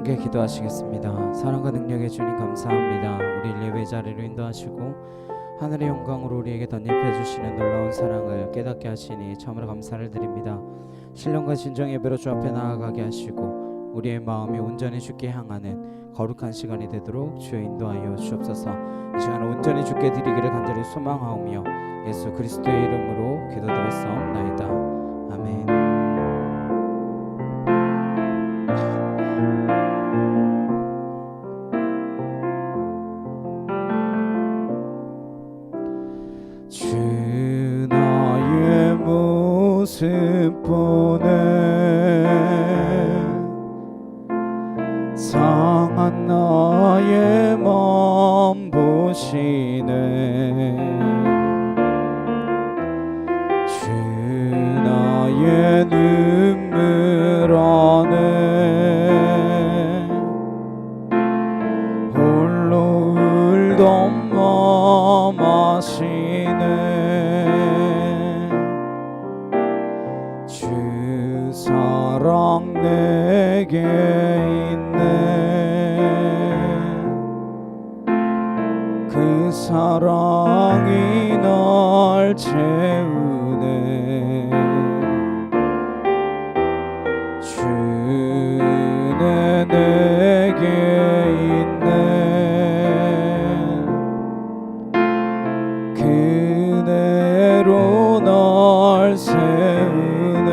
함께 기도하시겠습니다. 사랑과 능력의 주님 감사합니다. 우리 예배 자리로 인도하시고 하늘의 영광으로 우리에게 덧입혀 주시는 놀라운 사랑을 깨닫게 하시니 참으로 감사를 드립니다. 신령과 진정 예배로 주 앞에 나아가게 하시고 우리의 마음이 온전히 주께 향하는 거룩한 시간이 되도록 주여 인도하여 주옵소서. 이 시간 온전히 주께 드리기를 간절히 소망하오며 예수 그리스도의 이름으로 기도드렸사옵나이다. 아멘. 주 나의 모습 보네 상한 나의 마음 보시네 주 나의 눈물 안에 홀로 울던 마음 아시네 주 사랑 내게 그 사랑이 날 채우네 주는 내게 있네 그대로 날 세우네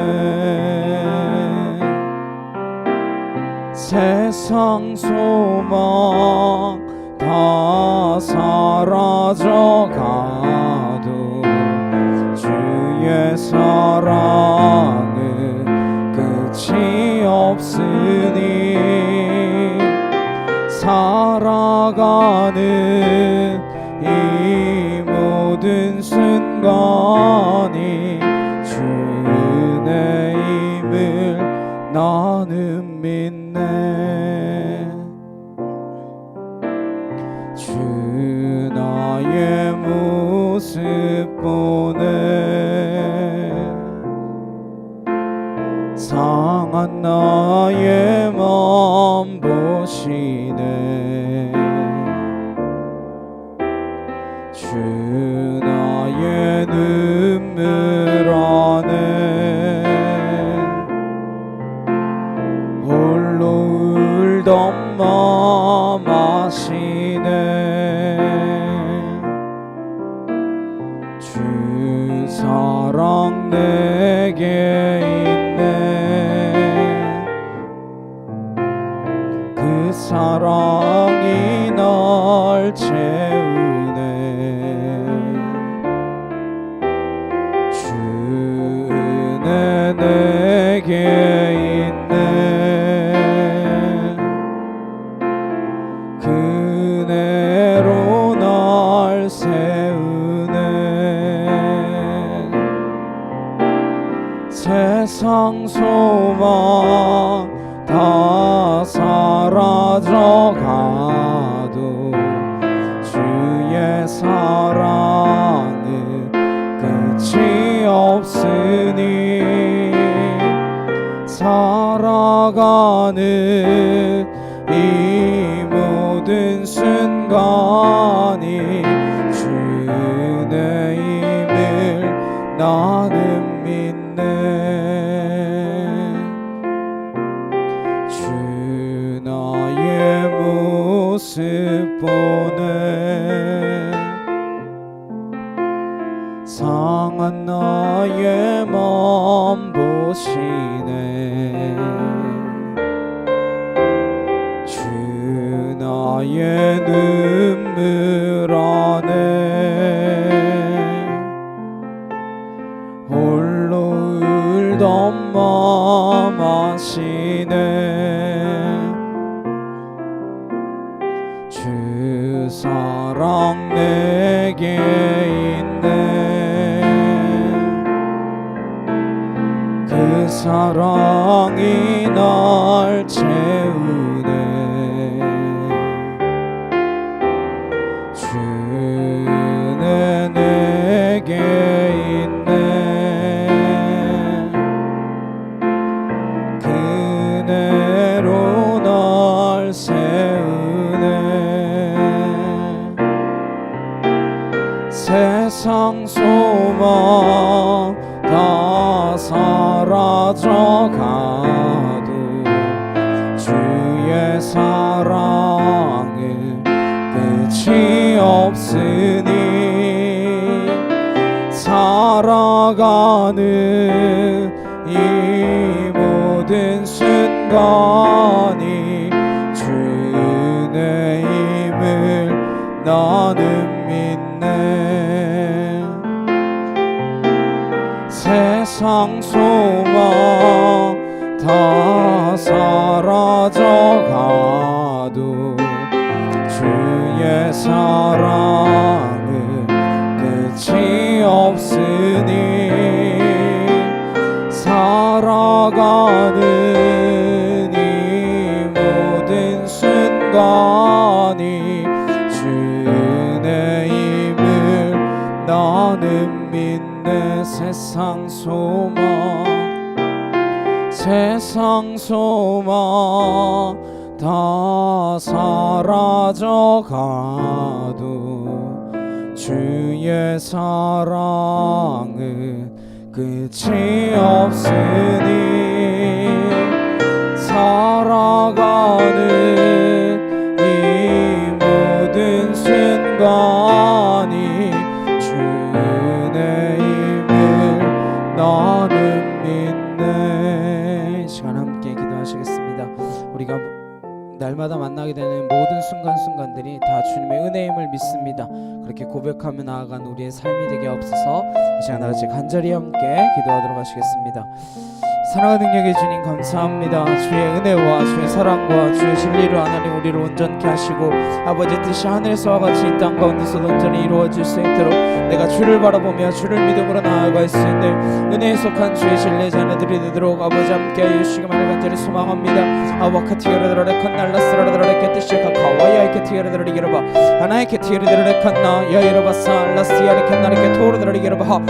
세상 소망 다 사라져가도 주의 사랑은 끝이 없으니 살아가는 이 모든 순간이 주의 힘을 나는 믿네 주 나의 모습 보네 상한 나의 마음 보시네 주 나의 눈물 안에 홀로 울던 마음 아시네 주 사랑 내게 있네 그 사랑이 날 채우네 주는 내게 있네 그대로 날 세우네 세상 소망 다 사라져가도 주의 사랑은 끝이 없으니 살아가는 이 모든 순간이 주의 힘을 나는 믿네 주 나의 모습 보네 상한 나의 마음 보시네 주 나의 눈물 안에 홀로 울던 마음 아시네 주 사랑 내게 있네 그 사랑이 날 채우네 주는 내게 있네 그대로 날 가도 주의 사랑은 끝이 없으니 살아가는 이 모든 순간이 주 은혜임을 나는 믿네. 세상 소망 다 사라져가도 주의 사랑은 끝이 없으니 살아가는 이 모든 순간이 주 은혜임을 나는 믿네. 세상 소망 다 사라져가도 주의 사랑은 끝이 없으니 살아가는 이 모든 순간이 주 은혜임을 나는 믿네. 이 시간 함께 기도하시겠습니다. 우리가 날마다 만나게 되는 모든 순간순간들이 다 주님의 은혜임을 믿습니다. 그렇게 고백하며 나아간 우리의 삶이 되게 없어서 이 시간 다같이 간절히 함께 기도하도록 하시겠습니다. 사랑하는 능력의 주님 감사합니다. 주의 은혜와 주의 사랑과 주의 진리로 하나님 우리를 온전케 하시고 아버지 뜻이 하늘에서와 같이 이 땅 가운데서도 온전히 이루어질 수 있도록 내가 주를 바라보며 주를 믿음으로 나아갈 수 있는 은혜에 속한 주의 진리의 자녀들이 되도록 아버지 함께하여 주시기만을 간절히 소망합니다. 아와카티에르드라레 칸날라스라드라레 뜻이 카카와야이 케티에르드라리게르바 하나의 케티에르드라레 칸나 야이르바사 라스티아레 칸나레 토르드라리게르바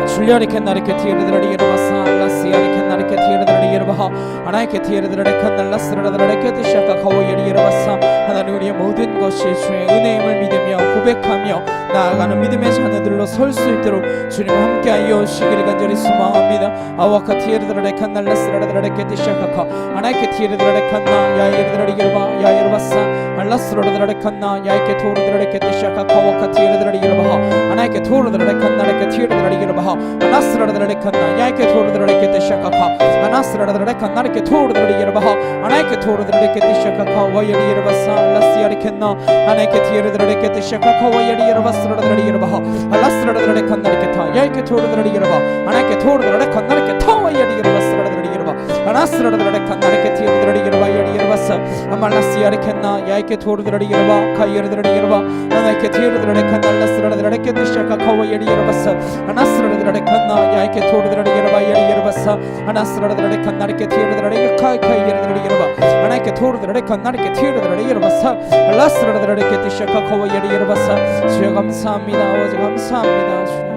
줄리아리 캔나리케 티에르드라리게르바사 라시아리 캔나리케 티에르드라리게르바하 하나이케 티에르드라레 칸날라스라드라레 뜻이아카 카와이리게르바사 하나님 우리의 모든 것이 주의 은혜임을 믿으며 고백하며 나아가는 믿음의 자녀들로 설 수 있도록 주님 함께하여 오시기를 간절히 소망합니다. 아와카 티에르드라레 칸날라스라드라레 뜻이아카카 하나이케 티에르드라레 칸나 야이르드라리게르바 야이르바사 알라스라드라레 칸나 야이케 토르드라레 뜻이아카 카와카 티에르드라리게르바하 하나이케 토르드라레 칸나레케 티에르드라리게르바하 아나스라드라레 칸나 야이케 토르드라레 뜻이아카카 아나스라드라레 칸나레케 토르드라레 게르바하 하나이케 토르드라레 뜻이아카카 와이리게르바사 알라시아리 캔나 하나이케 티에르드라레 뜻이아카카 와이리게르바스라드라레 게르바하 알라스라드라레 칸나레케 타 야이케 토르드라레 게르바 하나이케 토르드라레 칸나레케 타 와이리게르바스라드라레 게르바 아나스라드라레 칸나레케 티에르드라레 게르바 야리게르바사 아말라시아리 캔나 야이케 토르드라레 게르바 카이에르드라레 게르바 하나이케 티에르드라레 칸날라스라드라레 뜻이아카카 와이리게르바사 아나스라드라레 칸나 야이케 토르드라레 게르바 야리게르바사 아나스라드라레 칸나레케 티에르드라레 카이에르드라레 게르바 하나이케 토르드라레 칸나레케 티에르드라레 게르바사 알라스라드라레 뜻이아카카 와이리게르바사 주여 감사합니다. 아버지 감사합니다. 주님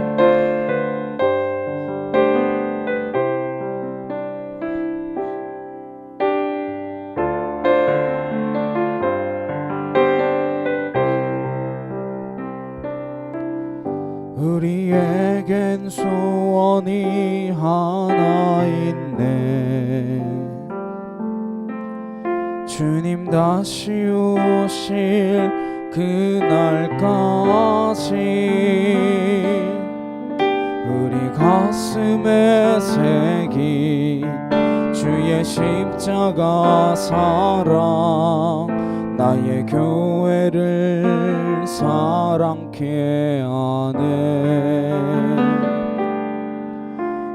우리에겐 소원이 하나 있네. 주님 다시 오실 그날까지 우리 가슴에 새긴 주의 십자가 사랑 나의 교회를 사랑케 하네.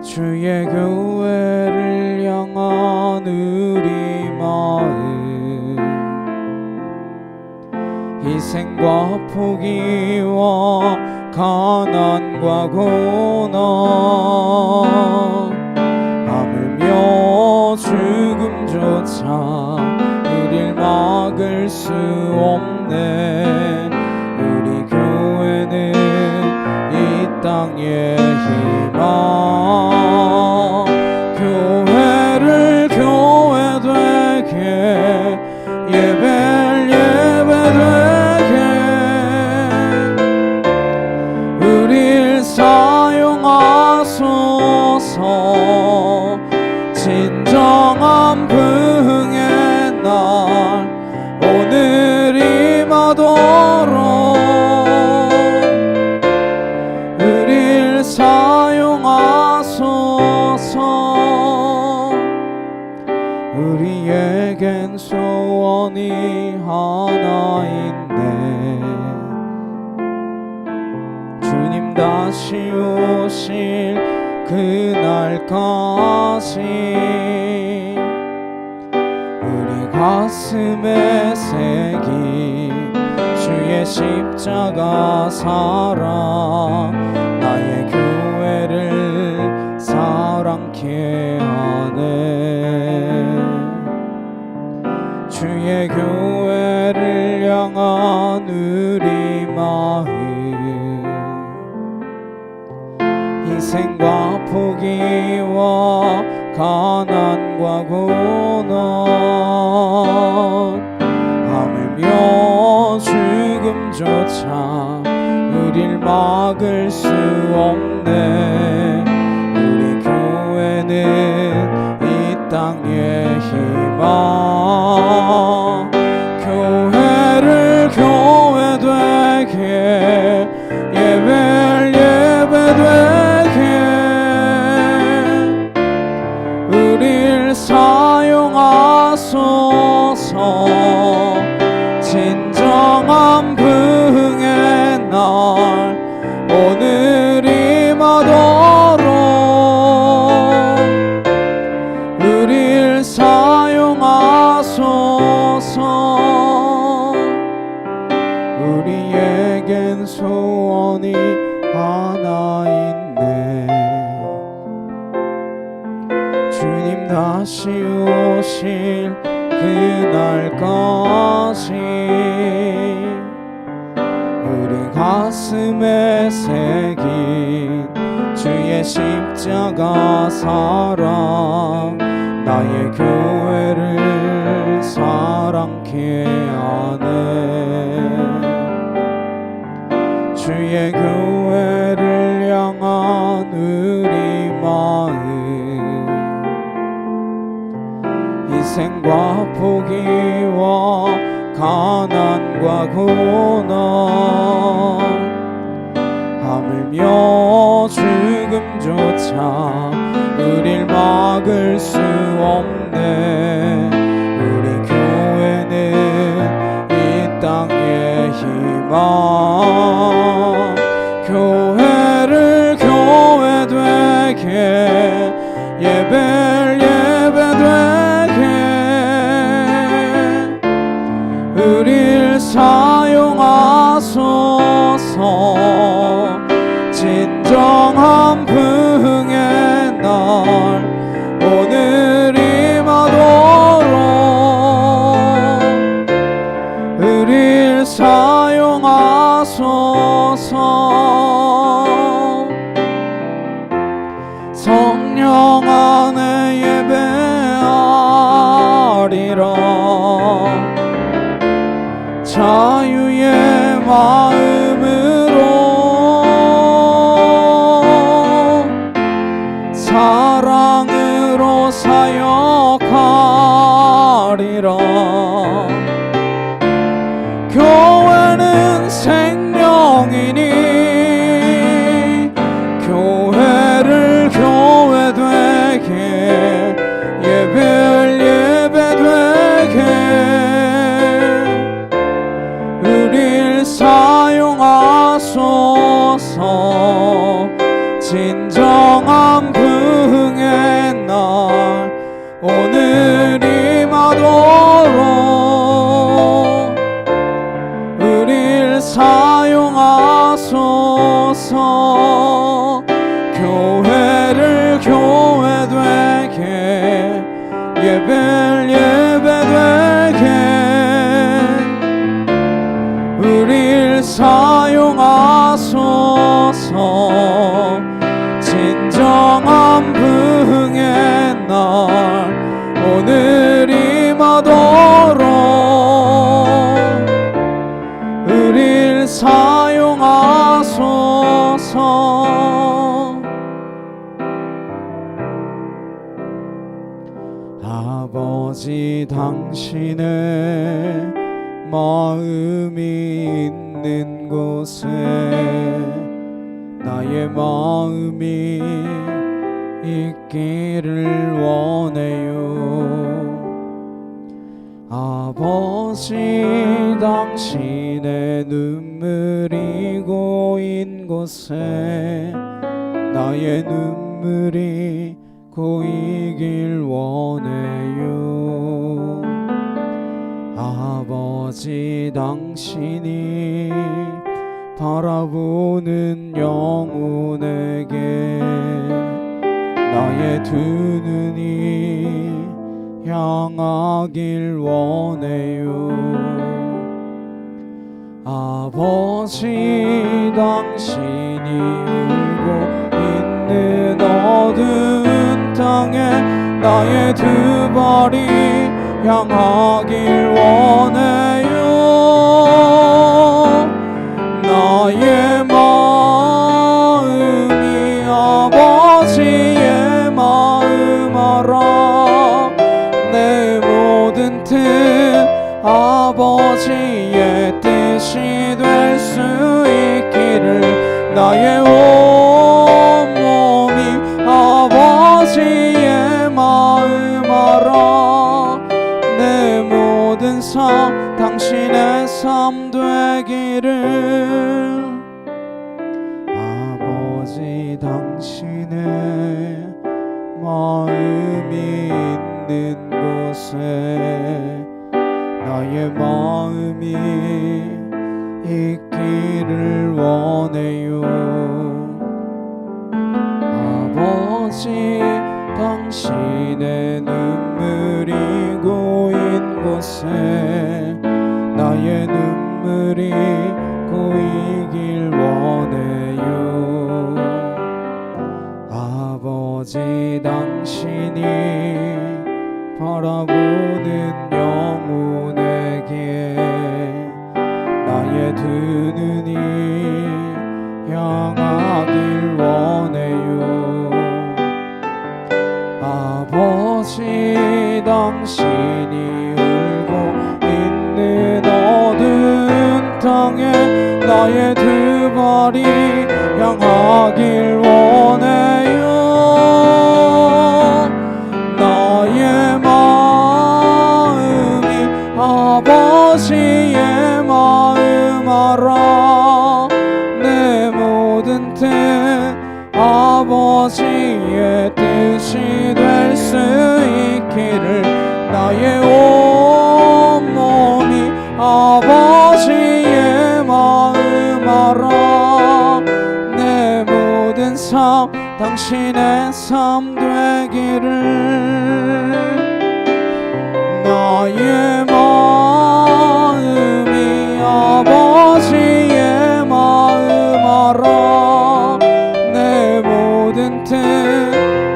주의 교회를 향한 우리 마음 희생과 포기와 가난과 고난 하물며 죽음조차 우릴 막을 수 없네. 우리 교회는 이 땅의 희망 교회를 교회 되게 예배를 예배 되게 우릴 사용하소서. 오실 그날까지 우리 가슴에 새긴 주의 십자가 사랑 나의 교회를 사랑케 하네. 주의 교회를 향한 우리 마음 희생과 포기와 가난과 고난 하물며 죽음조차 우릴 막을 수 없네. 우리 교회는 이 땅의 희망 교회를 교회 되게 예배를 예배 되게 우릴 사용하소서. 진정한 부흥의 날 오늘이 마도록 우릴 사용하소서. 우리에겐 소원이 하나 있네. 주님 다시 오실 그날까지 우리 가슴에 새긴 주의 십자가 사랑 나의 교회를 사랑케 하네. 주의 교회를 향한 우리 마음 희생과 포기와 가난과 고난 하물며 죽음조차 우릴 막을 수 없네. 우리 교회는 이 땅의 희망 교회를 교회 되게 예배를 예배 되게 우릴 사용하소서. 진정한 부흥의 날 오늘이 마도록 우릴 사용하소서. 성령 안에 예배하리라. 자유의 마음으로 사랑으로 사역하리라. 교회는 생명이니 교회를 교회 되게 예배를 예배 되게 우릴 사용하소서. 진정한 부흥의 날 오늘이 마도록 우릴 사용하소서. 교회를 교회 되게 예배를 예배 되게 우릴 사용하소서. 진정한 부흥의 날 오늘이 마도록 우릴 사용하소서. 아버지 당신의 마음이 있는 곳에 나의 마음이 있기를 원해요. 아버지 당신의 눈물이 고인 곳에 나의 나의 눈물이 고이길 원해요. 아버지 당신이 바라보는 영혼에게 나의 두 눈이 향하길 원해요. 아버지 당신이 울고 있는 어두운 땅에 나의 두 발이 향하길 원해요. 나의 마음이 아버지의 마음 알아. 내 모든 뜻 아버지의 뜻이 될 수 있기를 나의 온몸이 아버지의 마음 알아. 내 모든 삶 당신의 삶 되기를. 아버지 당신의 마음이 있는 곳에 나의 마음이 있기를 원해요. 아버지 당신의 눈물이 고인 곳에 나의 눈물이 고이길 원해요. 아버지 당신이 바라보는 영혼에게 나의 두 눈이 향하길 원해요. 아버지 당신이 울고 있는 어두운 땅에 나의 두 발이 향하길 원해요. 나의 마음이 아버지의 마음 알아. 내 모든 뜻 아버지의 뜻이 될 수 있기를. 나의 온몸이 아버지의 마음 알아. 내 모든 삶 당신의 삶 되기를. 나의 마음이 아버지의 마음 알아. 내 모든 뜻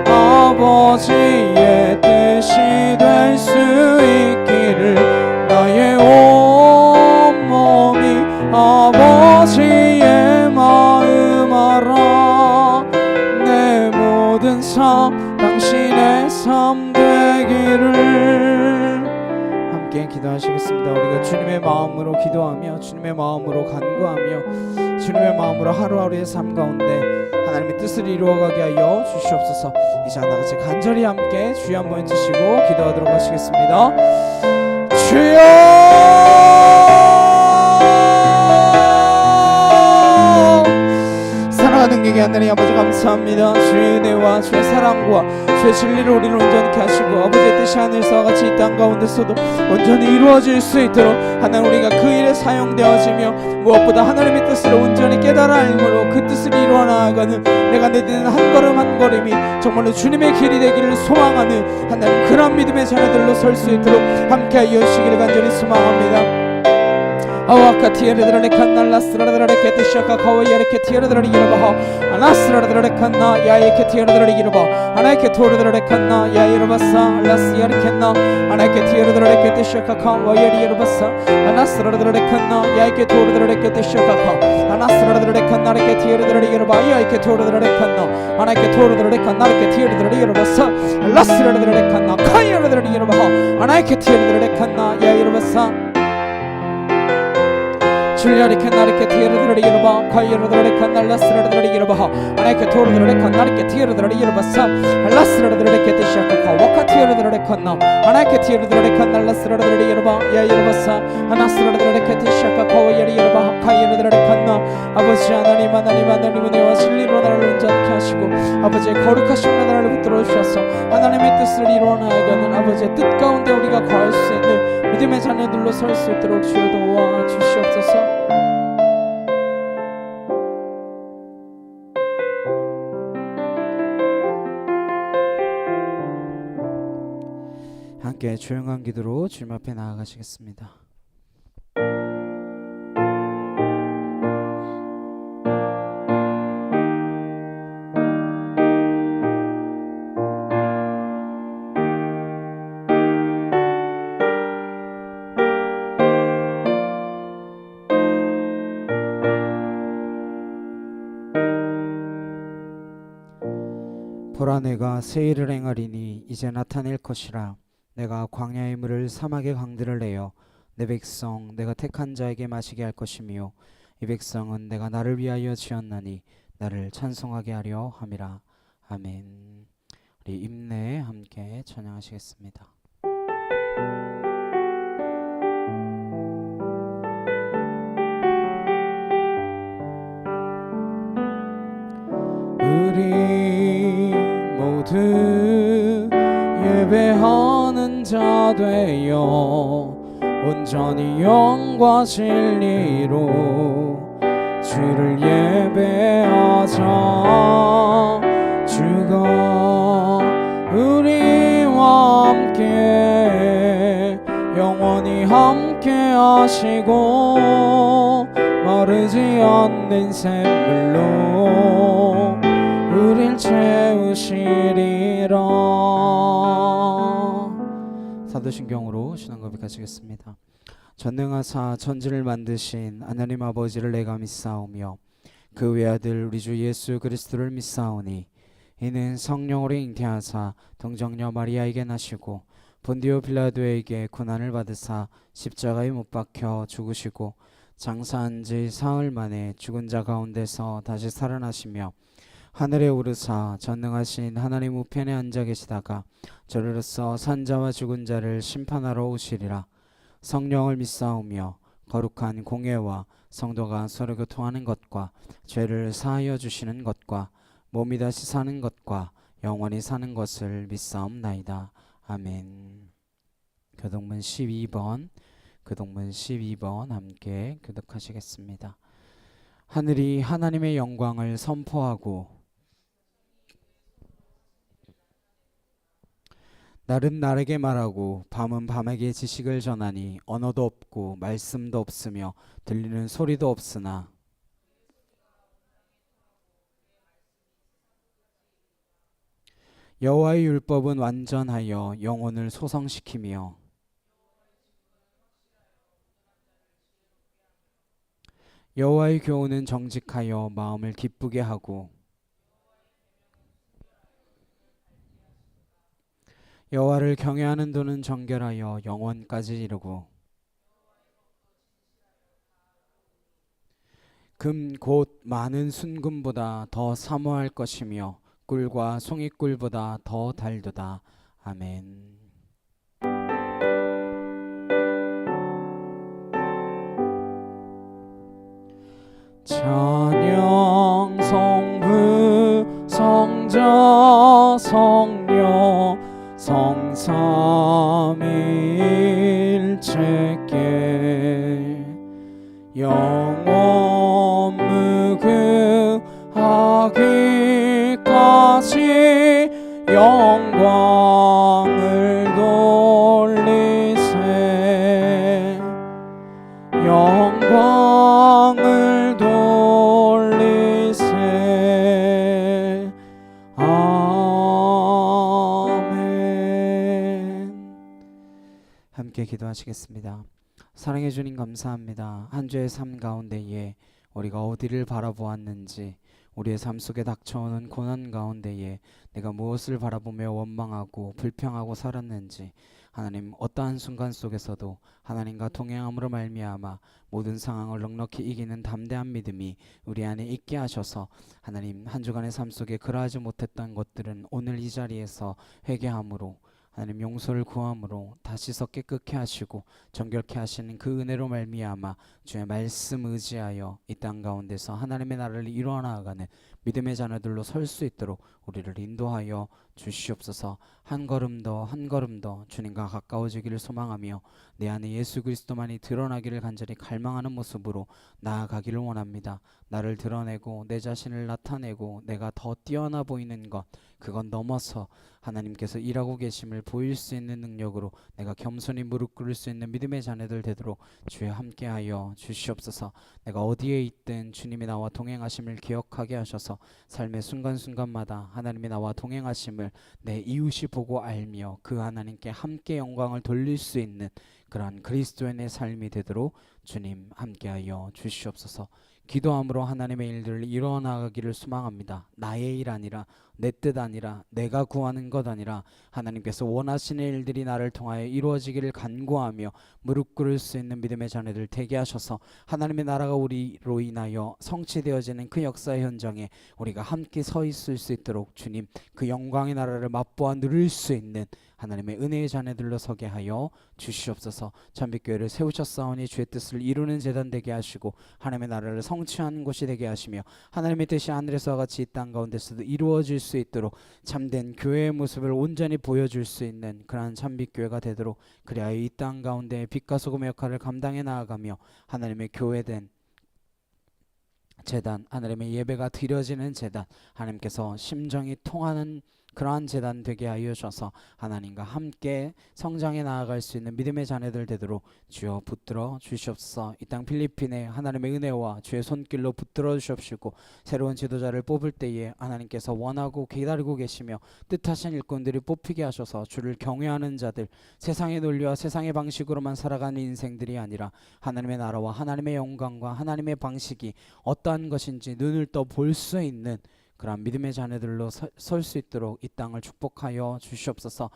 아버지의 뜻이 될 수 있기를. 나의 온몸이 아버지의 마음 알아. 내 모든 삶 당신의 삶 되기를. 함께 기도하시겠습니다. 우리가 주님의 마음으로 기도하며 주님의 마음으로 간구하며 주님의 마음으로 하루하루의 삶 가운데 하나님의 뜻을 이루어가게 하여 주시옵소서. 이제 하나같이 간절히 함께 주여 한번 해주시고 기도하도록 하시겠습니다. 주여! 사랑하는 능력의 하나님 아버지 감사합니다. 주의 은혜와 주의 사랑과 주의 진리로 우리를 온전케 하시고 아버지의 뜻이 하늘과 같이 이 땅 가운데서도 온전히 이루어질 수 있도록 하나님 우리가 그 일에 사용되어지며 무엇보다 하나님의 뜻을 온전히 깨달아 알므로 그 뜻을 이루어 나아가는 내가 내딛는 한 걸음 한 걸음이 정말로 주님의 길이 되기를 소망하는 하나님 그런 믿음의 자녀들로 설 수 있도록 함께하여 주시기를 간절히 소망합니다. 아와카티에르드라레 칸날라스라드라레 케테샤카 카와이에레케 티에르드라레 이르바하 아나스라드라레 칸나 야에케 티에르드라레 이르바 아나에케 토르드라레 칸나 야이르바사 라스야르케나 아나에케 티에르드라레 케테샤카 카와이에레 이르바사 아나스라드라레 칸나 야에케 토르드라레 케테샤카 카 아나스라드라레 칸나레케 티에르드라레 이르바 야에케 토르드라레 칸나 아나에케 토르드라레 칸나레케 티에르드라레 이르바사 라스라드라레 칸나 카이에르드라레 이르바하 아나에케 티에르드라레 칸나 야이르바사. 줄리아리케 나리케 티르드르리 이르바 카이르드르리 칸날라스르드르리 이르바 아나케 토르드르리 칸나리케 티르드르리 이르바사 알라스르드르리 케티샤카 와카 티르드르리 칸나 아나케 티르드르리 칸날라스르드르리 이르바 야 이르바사 아나스르드르리 케티샤카 카와이리 이르바 카이르드르리 칸나 아버지 하나님 은혜와 진리로 나를 온전케 하시고 아버지의 거룩하신 나라를 붙들어 주셔서 하나님의 뜻을 이루어 나아가는 아버지의 뜻 가운데 우리가 거할 수 있는 믿음의 자녀들로 설 수 있도록 주여 도와 주시옵소서. 함께 조용한 기도로 주님 앞에 나아가시겠습니다. 보라 내가 새 일을 행하리니 이제 나타낼 것이라. 내가 광야의 물을 사막의 강들을 내어 내 백성 내가 택한 자에게 마시게 할 것이며 이 백성은 내가 나를 위하여 지었나니 나를 찬송하게 하려 함이라. 아멘. 우리 임내 함께 찬양하시겠습니다. 우리 모두 예배하는 자 되어 온전히 영과 진리로 주를 예배하자. 주가 우리와 함께 영원히 함께 하시고 마르지 않는 샘물로 우릴 채우시리라. 사도신경으로 신앙 고백하시겠습니다. 전능하사 천지를 만드신 하나님 아버지를 내가 믿사오며 그 외아들 우리 주 예수 그리스도를 믿사오니 이는 성령으로 잉태하사 동정녀 마리아에게 나시고 본디오 빌라도에게 고난을 받으사 십자가에 못 박혀 죽으시고 장사한 지 사흘 만에 죽은 자 가운데서 다시 살아나시며 하늘에 오르사 전능하신 하나님 우편에 앉아 계시다가 저리로서 산자와 죽은 자를 심판하러 오시리라. 성령을 믿사오며 거룩한 공예와 성도가 서로 교통하는 것과 죄를 사하여 주시는 것과 몸이 다시 사는 것과 영원히 사는 것을 믿사옵나이다. 아멘. 교동문 12번 함께 교독하시겠습니다. 하늘이 하나님의 영광을 선포하고 날은 날에게 말하고 밤은 밤에게 지식을 전하니 언어도 없고 말씀도 없으며 들리는 소리도 없으나 여호와의 율법은 완전하여 영혼을 소성시키며 여호와의 교훈은 정직하여 마음을 기쁘게 하고 여호와를 경외하는 도는 정결하여 영원까지 이르고 금 곧 많은 순금보다 더 사모할 것이며 꿀과 송이꿀보다 더 달도다. 아멘. 찬양 성부 성자 성령 성삼일체께 영원 무궁하기까지 영광을 돌리세 영광을 돌리세. 함께 기도하시겠습니다. 사랑해 주님 감사합니다. 한 주의 삶 가운데에 우리가 어디를 바라보았는지, 우리의 삶 속에 닥쳐오는 고난 가운데에 내가 무엇을 바라보며 원망하고 불평하고 살았는지 하나님 어떠한 순간 속에서도 하나님과 동행함으로 말미암아 모든 상황을 넉넉히 이기는 담대한 믿음이 우리 안에 있게 하셔서 하나님 한 주간의 삶 속에 그러하지 못했던 것들은 오늘 이 자리에서 회개함으로 하나님 용서를 구함으로 다시 서 깨끗게 하시고 정결케 하시는 그 은혜로 말미암아 주의 말씀 의지하여 이 땅 가운데서 하나님의 나라를 이루어 나아가는 믿음의 자녀들로 설 수 있도록 우리를 인도하여 주시옵소서. 한 걸음 더 한 걸음 더 주님과 가까워지기를 소망하며 내 안에 예수 그리스도만이 드러나기를 간절히 갈망하는 모습으로 나아가기를 원합니다. 나를 드러내고 내 자신을 나타내고 내가 더 뛰어나 보이는 것, 그건 넘어서 하나님께서 일하고 계심을 보일 수 있는 능력으로 내가 겸손히 무릎 꿇을 수 있는 믿음의 자녀들 되도록 주여 함께하여 주시옵소서. 내가 어디에 있든 주님이 나와 동행하심을 기억하게 하셔서 삶의 순간순간마다 하나님이 나와 동행하심을 내 이웃이 보고 알며 그 하나님께 함께 영광을 돌릴 수 있는 그러한 그리스도인의 삶이 되도록 주님 함께하여 주시옵소서. 기도함으로 하나님의 일들을 이루어 나가기를 소망합니다. 나의 일 아니라 내 뜻 아니라 내가 구하는 것 아니라 하나님께서 원하시는 일들이 나를 통하여 이루어지기를 간구하며 무릎 꿇을 수 있는 믿음의 자녀들 되게 하셔서 하나님의 나라가 우리로 인하여 성취되어지는 그 역사의 현장에 우리가 함께 서 있을 수 있도록 주님 그 영광의 나라를 맛보아 누릴 수 있는 하나님의 은혜의 자녀들로 서게 하여 주시옵소서. 참빛교회를 세우셨사오니 주의 뜻을 이루는 재단 되게 하시고 하나님의 나라를 성취하는 곳이 되게 하시며 하나님의 뜻이 하늘에서와 같이 이 땅 가운데서도 이루어질 수 있도록 참된 교회의 모습을 온전히 보여줄 수 있는 그러한 참빛교회가 되도록 그리하여 이 땅 가운데 빛과 소금의 역할을 감당해 나아가며 하나님의 교회된 제단, 하나님의 예배가 드려지는 제단, 하나님께서 심정이 통하는 그러한 제단 되게 하여 주셔서 하나님과 함께 성장해 나아갈 수 있는 믿음의 자녀들 되도록 주여 붙들어 주시옵소서. 이 땅 필리핀에 하나님의 은혜와 주의 손길로 붙들어 주시옵시고 새로운 지도자를 뽑을 때에 하나님께서 원하고 기다리고 계시며 뜻하신 일꾼들이 뽑히게 하셔서 주를 경외하는 자들, 세상의 논리와 세상의 방식으로만 살아가는 인생들이 아니라 하나님의 나라와 하나님의 영광과 하나님의 방식이 어떠한 것인지 눈을 떠 볼 수 있는 그런 믿음의 자녀들로 설 수 있도록 이 땅을 축복하여 주시옵소서.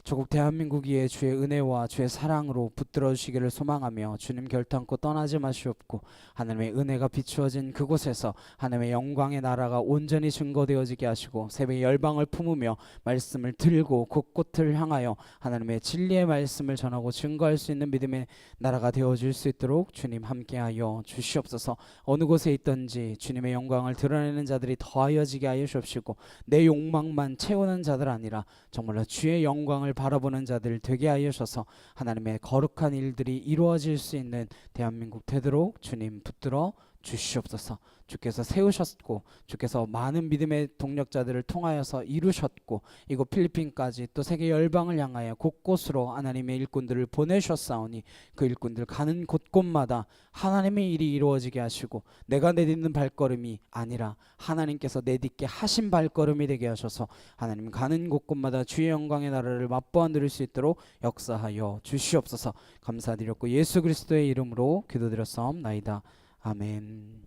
조국 대한민국 위에 주의 은혜와 주의 사랑으로 붙들어 주시기를 소망하며 주님 결단코 떠나지 마시옵고 하나님의 은혜가 비추어진 그곳에서 하나님의 영광의 나라가 온전히 증거되어지게 하시고 새벽에 열방을 품으며 말씀을 들고 곳곳을 향하여 하나님의 진리의 말씀을 전하고 증거할 수 있는 믿음의 나라가 되어질 수 있도록 주님 함께하여 주시옵소서. 어느 곳에 있든지 주님의 영광을 드러내는 자들이 더하여지게 하여 주옵시고 내 욕망만 채우는 자들 아니라 정말로 주의 영광을 바라보는 자들 되게 하여 주셔서 하나님의 거룩한 일들이 이루어질 수 있는 대한민국 되도록 주님 붙들어 주시옵소서. 주께서 세우셨고 주께서 많은 믿음의 동력자들을 통하여서 이루셨고 이곳 필리핀까지 또 세계 열방을 향하여 곳곳으로 하나님의 일꾼들을 보내셨사오니 그 일꾼들 가는 곳곳마다 하나님의 일이 이루어지게 하시고 내가 내딛는 발걸음이 아니라 하나님께서 내딛게 하신 발걸음이 되게 하셔서 하나님 가는 곳곳마다 주의 영광의 나라를 맛보아 누릴 수 있도록 역사하여 주시옵소서. 감사드렸고 예수 그리스도의 이름으로 기도드렸사옵나이다. 아멘.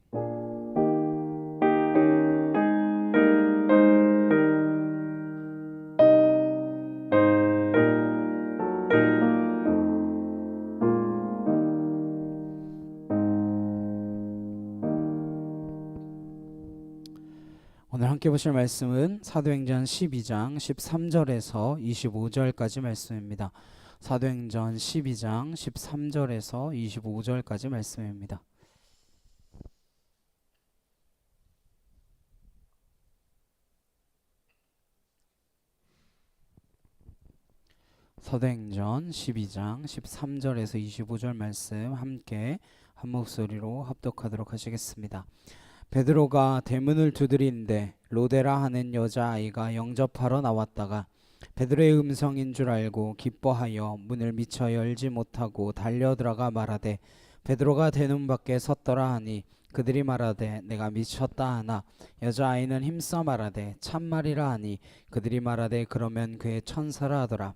오늘 함께 보실 말씀은 사도행전 12장 13절에서 25절까지 말씀입니다. 사도행전 12장 13절에서 25절까지 말씀입니다. 사도행전 12장 13절에서 25절 말씀 함께 한 목소리로 합독하도록 하시겠습니다. 베드로가 대문을 두드리는데 로데라 하는 여자아이가 영접하러 나왔다가 베드로의 음성인 줄 알고 기뻐하여 문을 미처 열지 못하고 달려들어가 말하되 베드로가 대문 밖에 섰더라 하니 그들이 말하되 내가 미쳤다 하나 여자아이는 힘써 말하되 참말이라 하니 그들이 말하되 그러면 그의 천사라 하더라.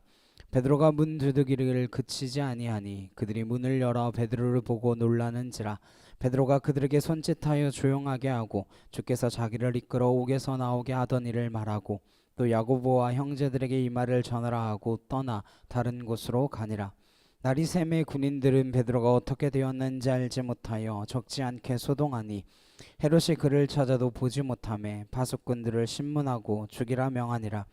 베드로가 문 두드기를 그치지 아니하니 그들이 문을 열어 베드로를 보고 놀라는지라. 베드로가 그들에게 손짓하여 조용하게 하고 주께서 자기를 이끌어 옥에서 나오게 하던 일을 말하고 또 야고보와 형제들에게 이 말을 전하라 하고 떠나 다른 곳으로 가니라. 날이 새매 군인들은 베드로가 어떻게 되었는지 알지 못하여 적지 않게 소동하니 헤롯이 그를 찾아도 보지 못하매 파수꾼들을 신문하고 죽이라 명하니라.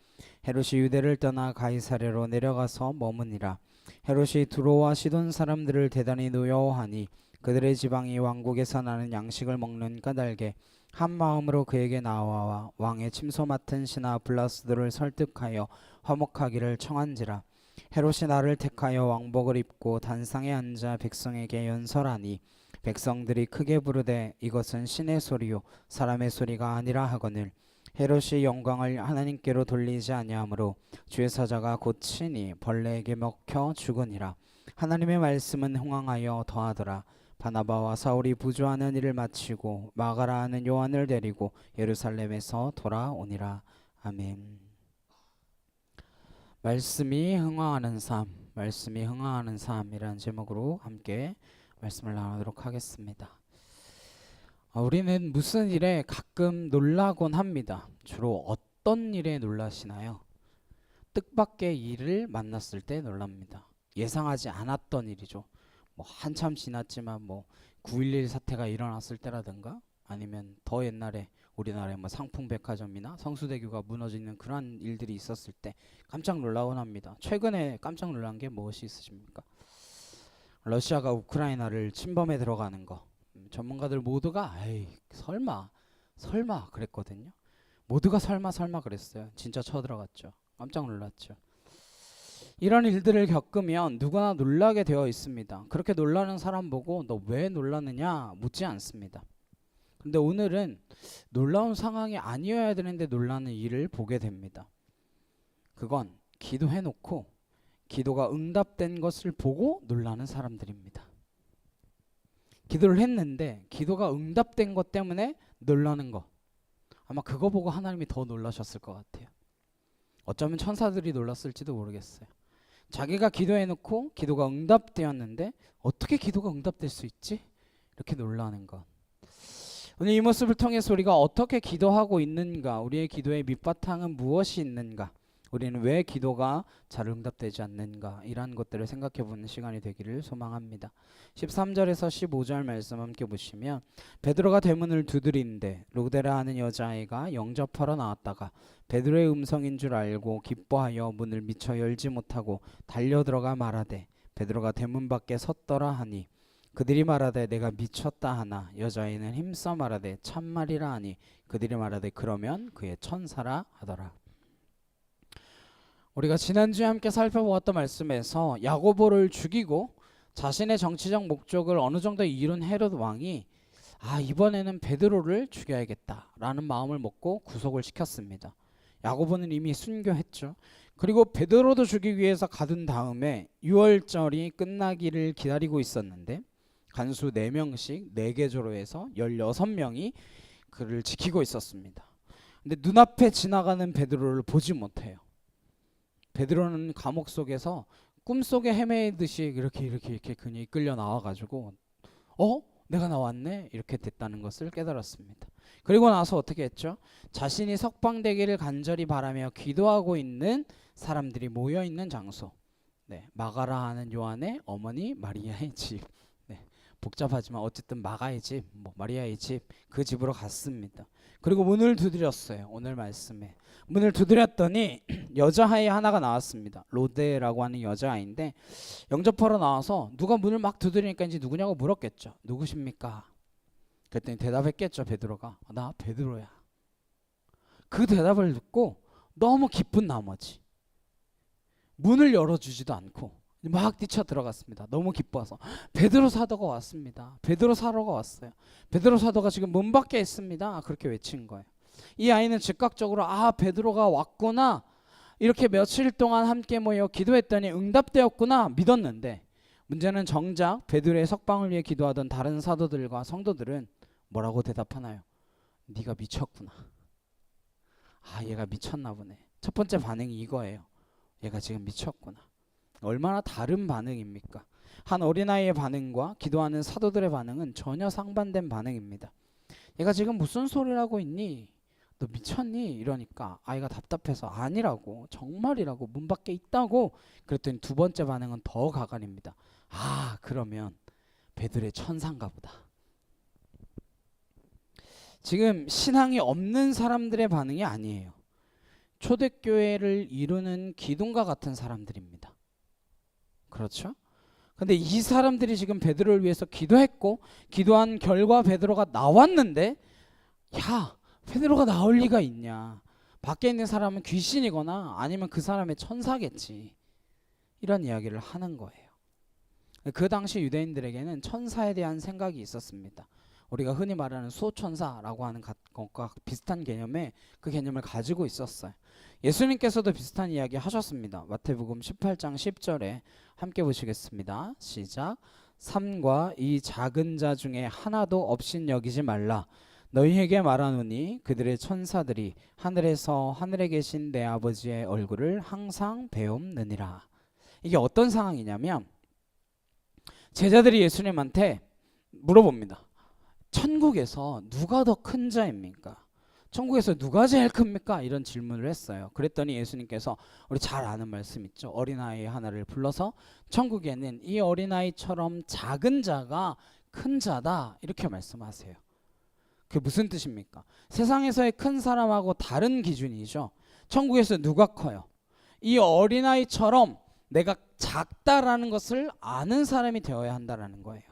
헤롯이 유대를 떠나 가이사랴로 내려가서 머무니라. 헤롯이 두로와 시돈 사람들을 대단히 노여워하니 그들의 지방이 왕국에서 나는 양식을 먹는 까닭에 한 마음으로 그에게 나와 왕의 침소 맡은 신하 블라스도를 설득하여 화목하기를 청한지라. 헤롯이 나를 택하여 왕복을 입고 단상에 앉아 백성에게 연설하니 백성들이 크게 부르되 이것은 신의 소리요 사람의 소리가 아니라 하거늘 헤롯이 영광을 하나님께로 돌리지 아니하므로 주의 사자가 곧 친히 벌레에게 먹혀 죽으니라. 하나님의 말씀은 흥왕하여 더하더라. 바나바와 사울이 부조하는 일을 마치고 마가라 하는 요한을 데리고 예루살렘에서 돌아오니라. 아멘. 말씀이 흥왕하는 삶, 말씀이 흥왕하는 삶이라는 제목으로 함께 말씀을 나누도록 하겠습니다. 우리는 무슨 일에 가끔 놀라곤 합니다. 주로 어떤 일에 놀라시나요? 뜻밖의 일을 만났을 때 놀랍니다. 예상하지 않았던 일이죠. 한참 지났지만 9.11 사태가 일어났을 때라든가 아니면 더 옛날에 우리나라의 상풍백화점이나 성수대교가 무너지는 그러한 일들이 있었을 때 깜짝 놀라곤 합니다. 최근에 깜짝 놀란 게 무엇이 있으십니까? 러시아가 우크라이나를 침범해 들어가는 거. 전문가들 모두가 에이 설마 그랬거든요. 모두가 설마 그랬어요. 진짜 쳐들어갔죠. 깜짝 놀랐죠. 이런 일들을 겪으면 누구나 놀라게 되어 있습니다. 그렇게 놀라는 사람 보고 너 왜 놀랐느냐 묻지 않습니다. 근데 오늘은 놀라운 상황이 아니어야 되는데 놀라는 일을 보게 됩니다. 그건 기도해놓고 기도가 응답된 것을 보고 놀라는 사람들입니다. 기도를 했는데 기도가 응답된 것 때문에 놀라는 것. 아마 그거 보고 하나님이 더 놀라셨을 것 같아요. 어쩌면 천사들이 놀랐을지도 모르겠어요. 자기가 기도해놓고 기도가 응답되었는데 어떻게 기도가 응답될 수 있지? 이렇게 놀라는 것. 오늘 이 모습을 통해서 우리가 어떻게 기도하고 있는가, 우리의 기도의 밑바탕은 무엇이 있는가, 우리는 왜 기도가 잘 응답되지 않는가, 이러한 것들을 생각해보는 시간이 되기를 소망합니다. 13절에서 15절 말씀 함께 보시면 베드로가 대문을 두드리는데 로데라 하는 여자아이가 영접하러 나왔다가 베드로의 음성인 줄 알고 기뻐하여 문을 미처 열지 못하고 달려들어가 말하되 베드로가 대문 밖에 섰더라 하니 그들이 말하되 내가 미쳤다 하나 여자아이는 힘써 말하되 참말이라 하니 그들이 말하되 그러면 그의 천사라 하더라. 우리가 지난주에 함께 살펴보았던 말씀에서 야고보를 죽이고 자신의 정치적 목적을 어느 정도 이룬 헤롯 왕이 이번에는 베드로를 죽여야겠다라는 마음을 먹고 구속을 시켰습니다. 야고보는 이미 순교했죠. 그리고 베드로도 죽이기 위해서 가둔 다음에 6월절이 끝나기를 기다리고 있었는데 간수 4명씩 4계조로 해서 16명이 그를 지키고 있었습니다. 근데 눈앞에 지나가는 베드로를 보지 못해요. 베드로는 감옥 속에서 꿈속에 헤매듯이 이렇게 그냥 이끌려 나와가지고 내가 나왔네? 이렇게 됐다는 것을 깨달았습니다. 그리고 나서 어떻게 했죠? 자신이 석방되기를 간절히 바라며 기도하고 있는 사람들이 모여있는 장소, 마가라 하는 요한의 어머니 마리아의 집, 복잡하지만 어쨌든 마가의 집, 마리아의 집, 그 집으로 갔습니다. 그리고 문을 두드렸어요. 오늘 말씀에 문을 두드렸더니 여자아이 하나가 나왔습니다. 로데라고 하는 여자아이인데 영접하러 나와서 누가 문을 막 두드리니까 이제 누구냐고 물었겠죠. 누구십니까? 그랬더니 대답했겠죠. 베드로가 나 베드로야. 그 대답을 듣고 너무 기쁜 나머지 문을 열어주지도 않고 막 뛰쳐 들어갔습니다. 너무 기뻐서 베드로 사도가 왔습니다. 베드로 사도가 왔어요. 베드로 사도가 지금 문 밖에 있습니다. 그렇게 외친 거예요. 이 아이는 즉각적으로 베드로가 왔구나, 이렇게 며칠 동안 함께 모여 기도했더니 응답되었구나 믿었는데, 문제는 정작 베드로의 석방을 위해 기도하던 다른 사도들과 성도들은 뭐라고 대답하나요? 네가 미쳤구나. 얘가 미쳤나 보네. 첫 번째 반응이 이거예요. 얘가 지금 미쳤구나. 얼마나 다른 반응입니까? 한 어린아이의 반응과 기도하는 사도들의 반응은 전혀 상반된 반응입니다. 얘가 지금 무슨 소리를 하고 있니? 너 미쳤니? 이러니까 아이가 답답해서 아니라고, 정말이라고, 문 밖에 있다고. 그랬더니 두 번째 반응은 더 가관입니다. 아, 그러면 베드로의 천사인가 보다. 지금 신앙이 없는 사람들의 반응이 아니에요. 초대교회를 이루는 기둥과 같은 사람들입니다. 그렇죠? 근데 이 사람들이 지금 베드로를 위해서 기도했고, 기도한 결과 베드로가 나왔는데, 야, 베드로가 나올 리가 있냐? 밖에 있는 사람은 귀신이거나 아니면 그 사람의 천사겠지. 이런 이야기를 하는 거예요. 그 당시 유대인들에게는 천사에 대한 생각이 있었습니다. 우리가 흔히 말하는 수호천사라고 하는 것과 비슷한 개념의 그 개념을 가지고 있었어요. 예수님께서도 비슷한 이야기 하셨습니다. 마태복음 18장 10절에 함께 보시겠습니다. 시작. 삼과 이 작은 자 중에 하나도 없인 여기지 말라. 너희에게 말하노니 그들의 천사들이 하늘에서 하늘에 계신 내 아버지의 얼굴을 항상 배움느니라. 이게 어떤 상황이냐면 제자들이 예수님한테 물어봅니다. 천국에서 누가 더 큰 자입니까? 천국에서 누가 제일 큽니까? 이런 질문을 했어요. 그랬더니 예수님께서 우리 잘 아는 말씀 있죠. 어린아이 하나를 불러서 천국에는 이 어린아이처럼 작은 자가 큰 자다, 이렇게 말씀하세요. 그게 무슨 뜻입니까? 세상에서의 큰 사람하고 다른 기준이죠. 천국에서 누가 커요? 이 어린아이처럼 내가 작다라는 것을 아는 사람이 되어야 한다라는 거예요.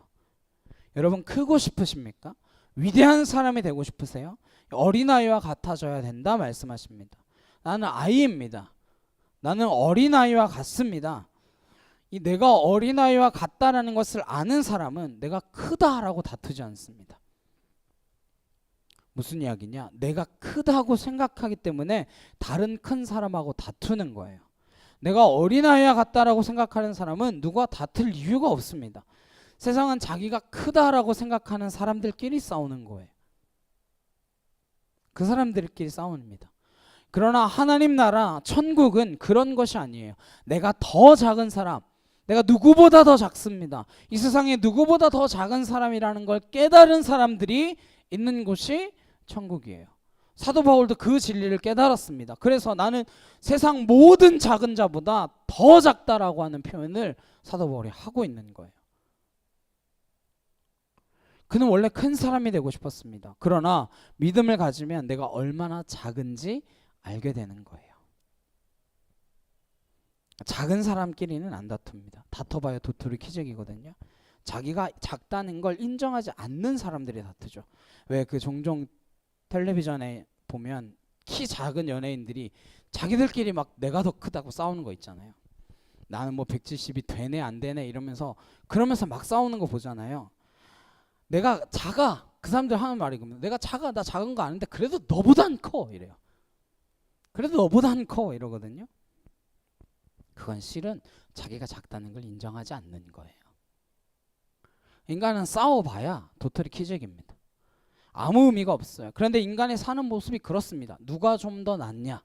여러분, 크고 싶으십니까? 위대한 사람이 되고 싶으세요? 어린아이와 같아져야 된다 말씀하십니다. 나는 아이입니다. 나는 어린아이와 같습니다. 이 내가 어린아이와 같다라는 것을 아는 사람은 내가 크다라고 다투지 않습니다. 무슨 이야기냐? 내가 크다고 생각하기 때문에 다른 큰 사람하고 다투는 거예요. 내가 어린아이와 같다라고 생각하는 사람은 누가 다툴 이유가 없습니다. 세상은 자기가 크다라고 생각하는 사람들끼리 싸우는 거예요. 그 사람들끼리 싸웁니다. 그러나 하나님 나라 천국은 그런 것이 아니에요. 내가 더 작은 사람, 내가 누구보다 더 작습니다. 이 세상에 누구보다 더 작은 사람이라는 걸 깨달은 사람들이 있는 곳이 천국이에요. 사도 바울도 그 진리를 깨달았습니다. 그래서 나는 세상 모든 작은 자보다 더 작다라고 하는 표현을 사도 바울이 하고 있는 거예요. 그는 원래 큰 사람이 되고 싶었습니다. 그러나 믿음을 가지면 내가 얼마나 작은지 알게 되는 거예요. 작은 사람끼리는 안 다툽니다. 다퉈봐야 도토리 키재기거든요. 자기가 작다는 걸 인정하지 않는 사람들이 다투죠. 왜 그 종종 텔레비전에 보면 키 작은 연예인들이 자기들끼리 막 내가 더 크다고 싸우는 거 있잖아요. 나는 뭐 170이 되네 안 되네 이러면서 그러면서 막 싸우는 거 보잖아요. 내가 작아. 그 사람들 하는 말이 그러면 내가 작아. 나 작은 거 아는데 그래도 너보단 커 이래요. 그래도 너보단 커 이러거든요. 그건 실은 자기가 작다는 걸 인정하지 않는 거예요. 인간은 싸워봐야 도토리 키재기입니다. 아무 의미가 없어요. 그런데 인간이 사는 모습이 그렇습니다. 누가 좀 더 낫냐?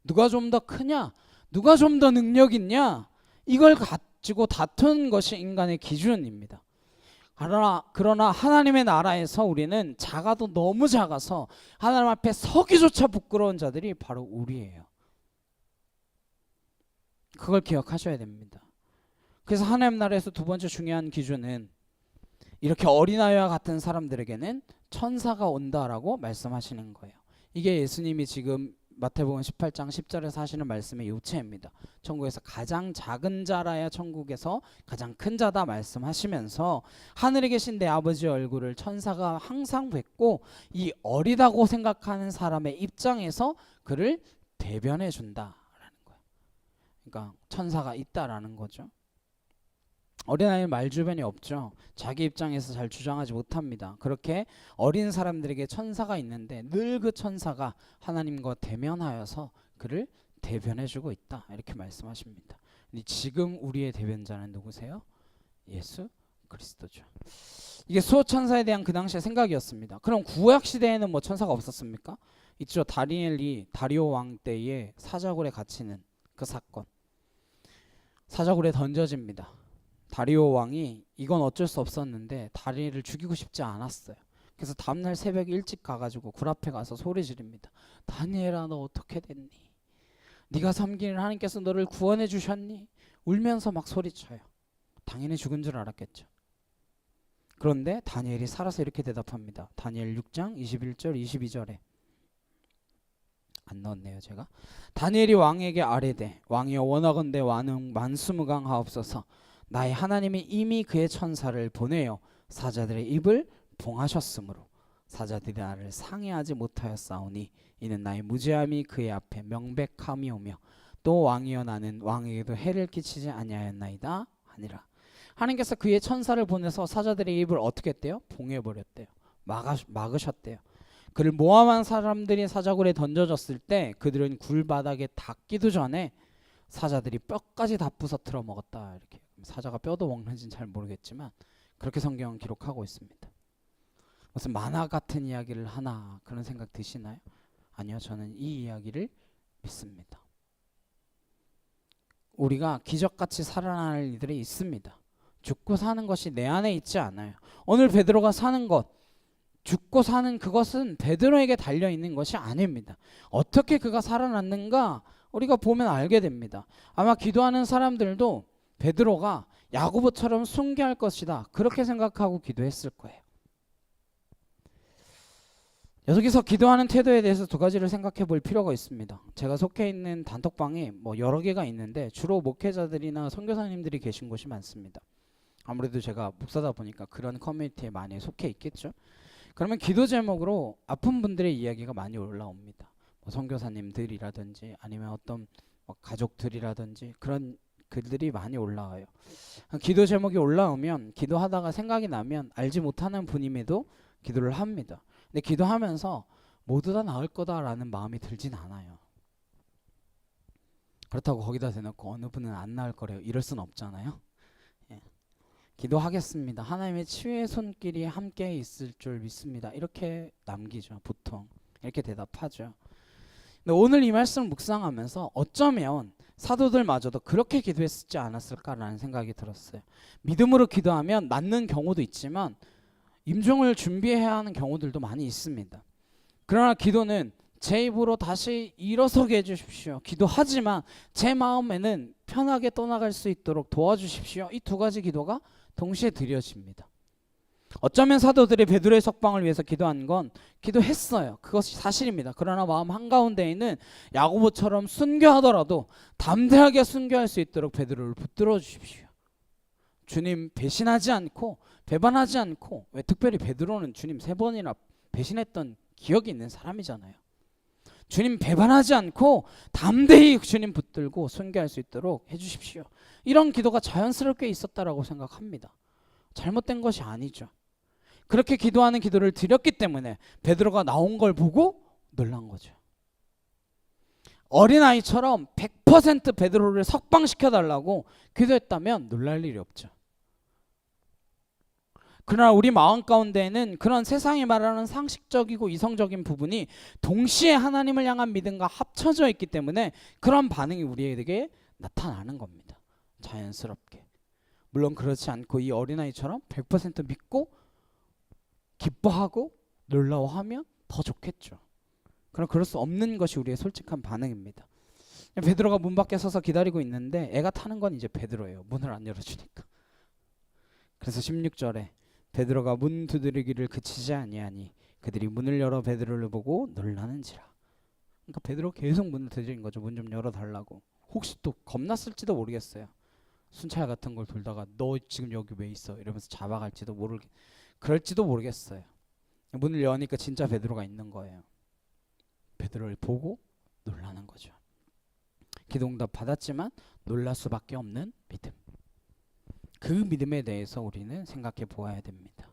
누가 좀 더 크냐? 누가 좀 더 능력 있냐? 이걸 가지고 다투는 것이 인간의 기준입니다. 그러나 하나님의 나라에서 우리는 작아도 너무 작아서 하나님 앞에 서기조차 부끄러운 자들이 바로 우리예요. 그걸 기억하셔야 됩니다. 그래서 하나님 나라에서 두 번째 중요한 기준은 이렇게 어린아이와 같은 사람들에게는 천사가 온다라고 말씀하시는 거예요. 이게 예수님이 지금 마태복음 18장 10절에서 하시는 말씀의 요체입니다. 천국에서 가장 작은 자라야 천국에서 가장 큰 자다 말씀하시면서 하늘에 계신 내 아버지의 얼굴을 천사가 항상 뵙고 이 어리다고 생각하는 사람의 입장에서 그를 대변해 준다라는 거예요. 그러니까 천사가 있다라는 거죠. 어린아이는 말 주변이 없죠. 자기 입장에서 잘 주장하지 못합니다. 그렇게 어린 사람들에게 천사가 있는데 늘 그 천사가 하나님과 대면하여서 그를 대변해주고 있다 이렇게 말씀하십니다. 근데 지금 우리의 대변자는 누구세요? 예수 그리스도죠. 이게 수호천사에 대한 그 당시의 생각이었습니다. 그럼 구약 시대에는 뭐 천사가 없었습니까? 있죠. 다리오 왕 때에 사자굴에 갇히는 그 사건. 사자굴에 던져집니다. 다리오 왕이 이건 어쩔 수 없었는데 다리를 죽이고 싶지 않았어요. 그래서 다음날 새벽 일찍 가가지고 굴 앞에 가서 소리 지릅니다. 다니엘아, 너 어떻게 됐니? 네가 섬기는 하나님께서 너를 구원해 주셨니? 울면서 막 소리쳐요. 당연히 죽은 줄 알았겠죠. 그런데 다니엘이 살아서 이렇게 대답합니다. 다니엘 6장 21절 22절에 안 넣었네요 제가. 다니엘이 왕에게 아뢰되 왕이여 원하건대 만수무강하옵소서. 나의 하나님이 이미 그의 천사를 보내어 사자들의 입을 봉하셨으므로 사자들이 나를 상해하지 못하였사오니 이는 나의 무죄함이 그의 앞에 명백함이오며 또 왕이여 나는 왕에게도 해를 끼치지 아니하였나이다 하니라. 하나님께서 그의 천사를 보내서 사자들의 입을 어떻게 했대요? 봉해버렸대요. 막으셨대요. 그를 모함한 사람들이 사자굴에 던져졌을 때 그들은 굴바닥에 닿기도 전에 사자들이 뼈까지 다 부서뜨려 먹었다. 이렇게. 사자가 뼈도 먹는지는 잘 모르겠지만 그렇게 성경은 기록하고 있습니다. 무슨 만화 같은 이야기를 하나 그런 생각 드시나요? 아니요, 저는 이 이야기를 믿습니다. 우리가 기적같이 살아날 일들이 있습니다. 죽고 사는 것이 내 안에 있지 않아요. 오늘 베드로가 사는 것, 죽고 사는 그것은 베드로에게 달려있는 것이 아닙니다. 어떻게 그가 살아났는가 우리가 보면 알게 됩니다. 아마 기도하는 사람들도 베드로가 야고보처럼 순교할 것이다 그렇게 생각하고 기도했을 거예요. 여기서 기도하는 태도에 대해서 두 가지를 생각해 볼 필요가 있습니다. 제가 속해 있는 단톡방이 여러 개가 있는데 주로 목회자들이나 선교사님들이 계신 곳이 많습니다. 아무래도 제가 목사다 보니까 그런 커뮤니티에 많이 속해 있겠죠. 그러면 기도 제목으로 아픈 분들의 이야기가 많이 올라옵니다. 선교사님들이라든지 아니면 어떤 가족들이라든지 그런 글들이 많이 올라와요. 기도 제목이 올라오면 기도하다가 생각이 나면 알지 못하는 분임에도 기도를 합니다. 근데 기도하면서 모두 다 나을 거다라는 마음이 들진 않아요. 그렇다고 거기다 대놓고 어느 분은 안 나을 거래요 이럴 순 없잖아요. 예. 기도하겠습니다. 하나님의 치유의 손길이 함께 있을 줄 믿습니다. 이렇게 남기죠. 보통 이렇게 대답하죠. 근데 오늘 이 말씀을 묵상하면서 어쩌면 사도들마저도 그렇게 기도했지 않았을까라는 생각이 들었어요. 믿음으로 기도하면 낫는 경우도 있지만 임종을 준비해야 하는 경우들도 많이 있습니다. 그러나 기도는 제 입으로 다시 일어서게 해주십시오. 기도하지만 제 마음에는 편하게 떠나갈 수 있도록 도와주십시오. 이 두 가지 기도가 동시에 드려집니다. 어쩌면 사도들이 베드로의 석방을 위해서 기도한 건 기도했어요. 그것이 사실입니다. 그러나 마음 한가운데에는 야고보처럼 순교하더라도 담대하게 순교할 수 있도록 베드로를 붙들어 주십시오. 주님 배신하지 않고 배반하지 않고, 왜 특별히 베드로는 주님 3번이나 배신했던 기억이 있는 사람이잖아요. 주님 배반하지 않고 담대히 주님 붙들고 순교할 수 있도록 해주십시오. 이런 기도가 자연스럽게 있었다라고 생각합니다. 잘못된 것이 아니죠. 그렇게 기도하는 기도를 드렸기 때문에 베드로가 나온 걸 보고 놀란 거죠. 어린아이처럼 100% 베드로를 석방시켜달라고 기도했다면 놀랄 일이 없죠. 그러나 우리 마음 가운데에는 그런 세상이 말하는 상식적이고 이성적인 부분이 동시에 하나님을 향한 믿음과 합쳐져 있기 때문에 그런 반응이 우리에게 나타나는 겁니다. 자연스럽게. 물론 그렇지 않고 이 어린아이처럼 100% 믿고 기뻐하고 놀라워하면 더 좋겠죠. 그럼 그럴 수 없는 것이 우리의 솔직한 반응입니다. 베드로가 문 밖에 서서 기다리고 있는데 애가 타는 건 이제 베드로예요. 문을 안 열어주니까. 그래서 16절에 베드로가 문 두드리기를 그치지 아니하니 그들이 문을 열어 베드로를 보고 놀라는지라. 그러니까 베드로 계속 문을 두드린 거죠. 문 좀 열어달라고. 혹시 또 겁났을지도 모르겠어요. 순찰 같은 걸 돌다가 너 지금 여기 왜 있어? 이러면서 잡아갈지도 그럴지도 모르겠어요. 문을 여니까 진짜 베드로가 있는 거예요. 베드로를 보고 놀라는 거죠. 기도응답 받았지만 놀랄 수밖에 없는 믿음. 그 믿음에 대해서 우리는 생각해 보아야 됩니다.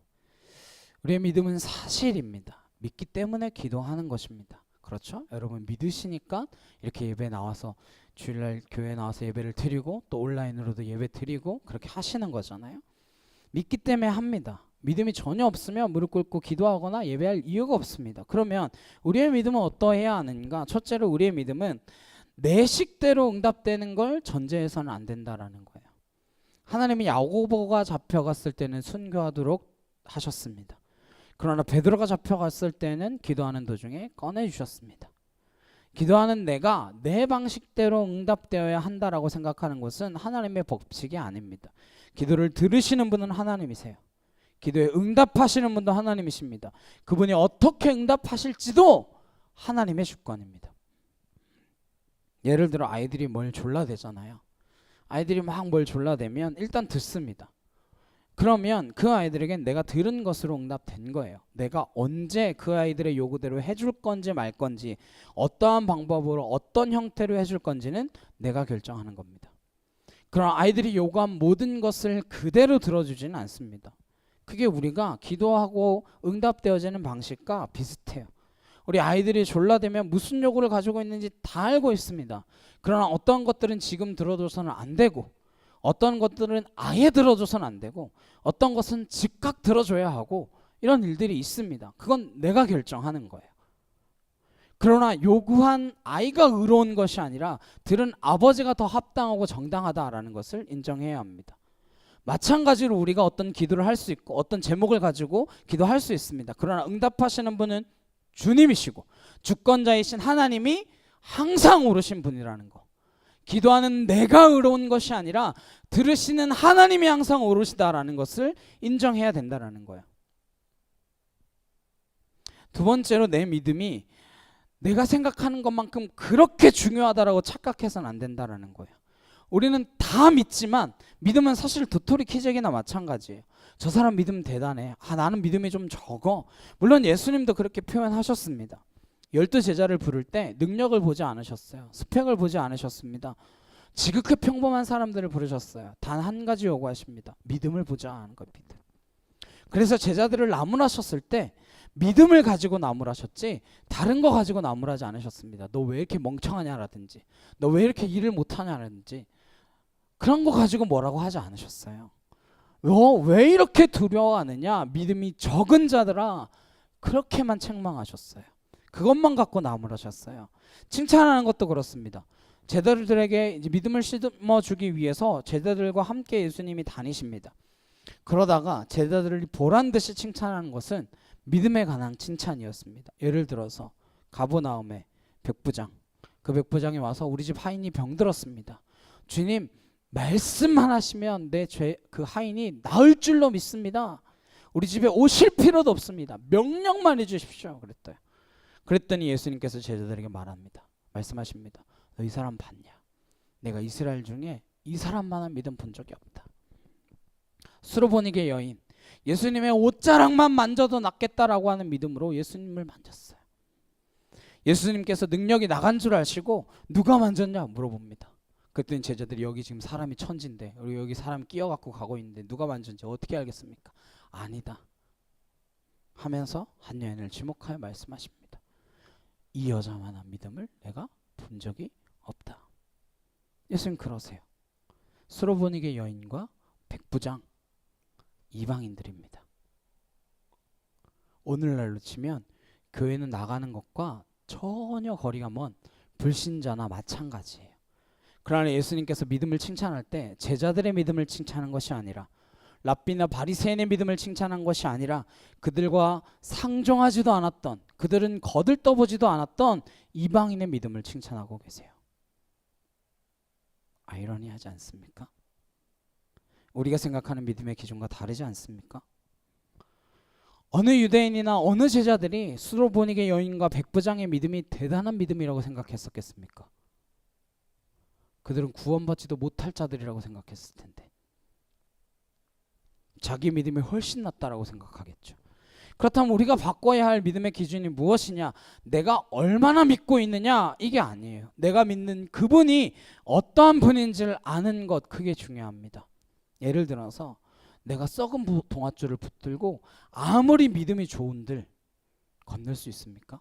우리의 믿음은 사실입니다. 믿기 때문에 기도하는 것입니다. 그렇죠? 여러분 믿으시니까 이렇게 예배 나와서 주일날 교회 나와서 예배를 드리고 또 온라인으로도 예배 드리고 그렇게 하시는 거잖아요. 믿기 때문에 합니다. 믿음이 전혀 없으면 무릎 꿇고 기도하거나 예배할 이유가 없습니다. 그러면 우리의 믿음은 어떠해야 하는가? 첫째로 우리의 믿음은 내 식대로 응답되는 걸 전제해서는 안 된다라는 거예요. 하나님이 야고보가 잡혀갔을 때는 순교하도록 하셨습니다. 그러나 베드로가 잡혀갔을 때는 기도하는 도중에 꺼내주셨습니다. 기도하는 내가 내 방식대로 응답되어야 한다라고 생각하는 것은 하나님의 법칙이 아닙니다. 기도를 들으시는 분은 하나님이세요. 기도에 응답하시는 분도 하나님이십니다. 그분이 어떻게 응답하실지도 하나님의 주권입니다. 예를 들어 아이들이 뭘 졸라대잖아요. 아이들이 막 뭘 졸라대면 일단 듣습니다. 그러면 그 아이들에겐 내가 들은 것으로 응답된 거예요. 내가 언제 그 아이들의 요구대로 해줄 건지 말 건지, 어떠한 방법으로 어떤 형태로 해줄 건지는 내가 결정하는 겁니다. 그럼 아이들이 요구한 모든 것을 그대로 들어주지는 않습니다. 그게 우리가 기도하고 응답되어지는 방식과 비슷해요. 우리 아이들이 졸라대면 무슨 요구를 가지고 있는지 다 알고 있습니다. 그러나 어떤 것들은 지금 들어줘서는 안 되고, 어떤 것들은 아예 들어줘서는 안 되고, 어떤 것은 즉각 들어줘야 하고, 이런 일들이 있습니다. 그건 내가 결정하는 거예요. 그러나 요구한 아이가 의로운 것이 아니라 들은 아버지가 더 합당하고 정당하다라는 것을 인정해야 합니다. 마찬가지로 우리가 어떤 기도를 할 수 있고 어떤 제목을 가지고 기도할 수 있습니다. 그러나 응답하시는 분은 주님이시고 주권자이신 하나님이 항상 오르신 분이라는 거. 기도하는 내가 의로운 것이 아니라 들으시는 하나님이 항상 오르시다라는 것을 인정해야 된다라는 거예요. 두 번째로 내 믿음이 내가 생각하는 것만큼 그렇게 중요하다라고 착각해서는 안 된다라는 거예요. 우리는 다 믿지만 믿음은 사실 도토리 키재기나 마찬가지예요. 저 사람 믿음 대단해. 나는 믿음이 좀 적어. 물론 예수님도 그렇게 표현하셨습니다. 12제자를 부를 때 능력을 보지 않으셨어요. 스펙을 보지 않으셨습니다. 지극히 평범한 사람들을 부르셨어요. 단 한 가지 요구하십니다. 믿음을 보자 하는 겁니다. 그래서 제자들을 나무라셨을 때 믿음을 가지고 나무라셨지 다른 거 가지고 나무라지 않으셨습니다. 너 왜 이렇게 멍청하냐라든지, 너 왜 이렇게 일을 못하냐라든지, 그런 거 가지고 뭐라고 하지 않으셨어요. 너 왜 이렇게 두려워하느냐, 믿음이 적은 자들아, 그렇게만 책망하셨어요. 그것만 갖고 나무라셨어요. 칭찬하는 것도 그렇습니다. 제자들에게 이제 믿음을 심어주기 위해서 제자들과 함께 예수님이 다니십니다. 그러다가 제자들을 보란듯이 칭찬하는 것은 믿음에 관한 칭찬이었습니다. 예를 들어서 가버나움의 백부장, 그 백부장이 와서 우리 집 하인이 병들었습니다. 주님, 말씀만 하시면 내 그 하인이 나을 줄로 믿습니다. 우리 집에 오실 필요도 없습니다. 명령만 해주십시오. 그랬더니 예수님께서 제자들에게 말씀하십니다. 너 이 사람 봤냐? 내가 이스라엘 중에 이 사람만한 믿음 본 적이 없다. 수로보니게 여인, 예수님의 옷자락만 만져도 낫겠다라고 하는 믿음으로 예수님을 만졌어요. 예수님께서 능력이 나간 줄 아시고 누가 만졌냐 물어봅니다. 그랬더니 제자들이 여기 지금 사람이 천진데 여기 사람 끼어갖고 가고 있는데 누가 만졌는지 어떻게 알겠습니까? 아니다 하면서 한 여인을 지목하여 말씀하십니다. 이 여자만한 믿음을 내가 본 적이 없다. 예수님 그러세요. 수로보니게 여인과 백부장, 이방인들입니다. 오늘날로 치면 교회는 나가는 것과 전혀 거리가 먼 불신자나 마찬가지예요. 그러나 예수님께서 믿음을 칭찬할 때 제자들의 믿음을 칭찬한 것이 아니라, 랍비나 바리새인의 믿음을 칭찬한 것이 아니라, 그들과 상종하지도 않았던, 그들은 거들떠보지도 않았던 이방인의 믿음을 칭찬하고 계세요. 아이러니하지 않습니까? 우리가 생각하는 믿음의 기준과 다르지 않습니까? 어느 유대인이나 어느 제자들이 수로보니게 여인과 백부장의 믿음이 대단한 믿음이라고 생각했었겠습니까? 그들은 구원받지도 못할 자들이라고 생각했을 텐데 자기 믿음이 훨씬 낫다라고 생각하겠죠. 그렇다면 우리가 바꿔야 할 믿음의 기준이 무엇이냐? 내가 얼마나 믿고 있느냐, 이게 아니에요. 내가 믿는 그분이 어떠한 분인지를 아는 것, 그게 중요합니다. 예를 들어서 내가 썩은 동아줄을 붙들고 아무리 믿음이 좋은들 건널 수 있습니까?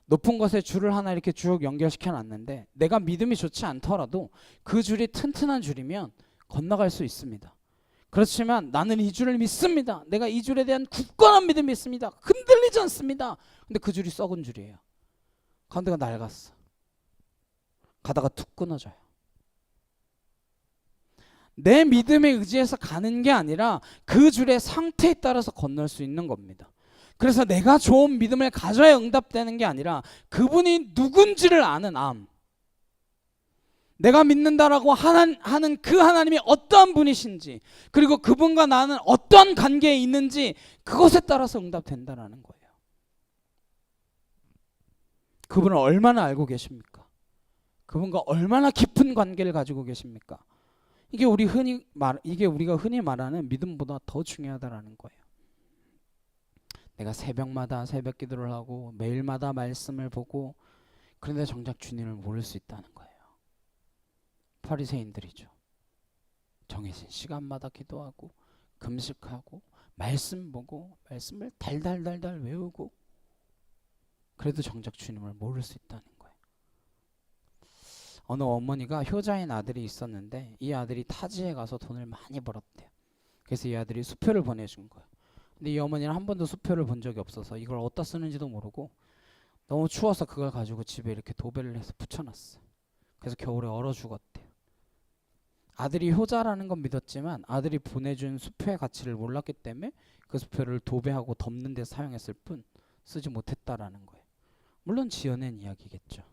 높은 것에 줄을 하나 이렇게 쭉 연결시켜 놨는데 내가 믿음이 좋지 않더라도 그 줄이 튼튼한 줄이면 건너갈 수 있습니다. 그렇지만 나는 이 줄을 믿습니다. 내가 이 줄에 대한 굳건한 믿음이 있습니다. 흔들리지 않습니다. 근데 그 줄이 썩은 줄이에요. 가운데가 낡았어. 가다가 툭 끊어져요. 내 믿음에 의지해서 가는 게 아니라 그 줄의 상태에 따라서 건널 수 있는 겁니다. 그래서 내가 좋은 믿음을 가져야 응답되는 게 아니라 그분이 누군지를 아는 암, 내가 믿는다라고 하는 그 하나님이 어떠한 분이신지, 그리고 그분과 나는 어떠한 관계에 있는지 그것에 따라서 응답된다라는 거예요. 그분을 얼마나 알고 계십니까? 그분과 얼마나 깊은 관계를 가지고 계십니까? 이게 우리가 흔히 말하는 믿음보다 더 중요하다라는 거예요. 내가 새벽마다 새벽 기도를 하고 매일마다 말씀을 보고, 그런데 정작 주님을 모를 수 있다는 거예요. 바리새인들이죠. 정해진 시간마다 기도하고 금식하고 말씀 보고 말씀을 달달달달 외우고, 그래도 정작 주님을 모를 수 있다는 거예요. 어느 어머니가 효자인 아들이 있었는데 이 아들이 타지에 가서 돈을 많이 벌었대요. 그래서 이 아들이 수표를 보내준 거예요. 근데 이 어머니는 한 번도 수표를 본 적이 없어서 이걸 어디다 쓰는지도 모르고 너무 추워서 그걸 가지고 집에 이렇게 도배를 해서 붙여놨어요. 그래서 겨울에 얼어 죽었대요. 아들이 효자라는 건 믿었지만 아들이 보내준 수표의 가치를 몰랐기 때문에 그 수표를 도배하고 덮는 데 사용했을 뿐 쓰지 못했다라는 거예요. 물론 지어낸 이야기겠죠.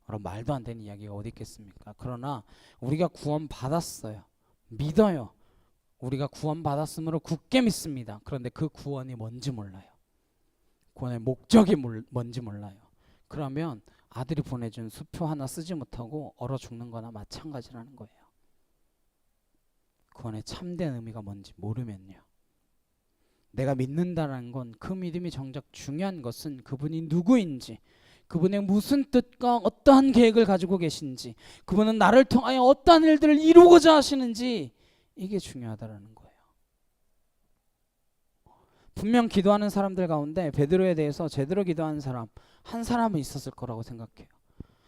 그럼 말도 안 되는 이야기가 어디 있겠습니까? 그러나 우리가 구원 받았어요. 믿어요. 우리가 구원 받았으므로 굳게 믿습니다. 그런데 그 구원이 뭔지 몰라요. 구원의 목적이 뭔지 몰라요. 그러면 아들이 보내준 수표 하나 쓰지 못하고 얼어 죽는 거나 마찬가지라는 거예요. 구원의 참된 의미가 뭔지 모르면요. 내가 믿는다는 건, 그 믿음이 정작 중요한 것은 그분이 누구인지, 그분의 무슨 뜻과 어떠한 계획을 가지고 계신지, 그분은 나를 통하여 어떠한 일들을 이루고자 하시는지, 이게 중요하다라는 거예요. 분명 기도하는 사람들 가운데 베드로에 대해서 제대로 기도하는 사람 한 사람은 있었을 거라고 생각해요.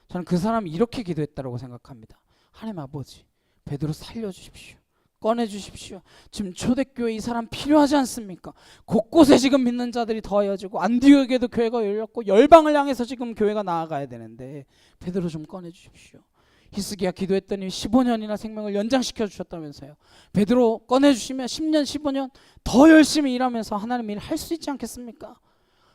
저는 그 사람이 이렇게 기도했다고 생각합니다. 하나님 아버지, 베드로 살려주십시오. 꺼내주십시오. 지금 초대교회 이 사람 필요하지 않습니까? 곳곳에 지금 믿는 자들이 더해지고 안디옥에도 교회가 열렸고 열방을 향해서 지금 교회가 나아가야 되는데 베드로 좀 꺼내주십시오. 히스기야 기도했더니 15년이나 생명을 연장시켜 주셨다면서요. 베드로 꺼내주시면 10년 15년 더 열심히 일하면서 하나님 일 할 수 있지 않겠습니까?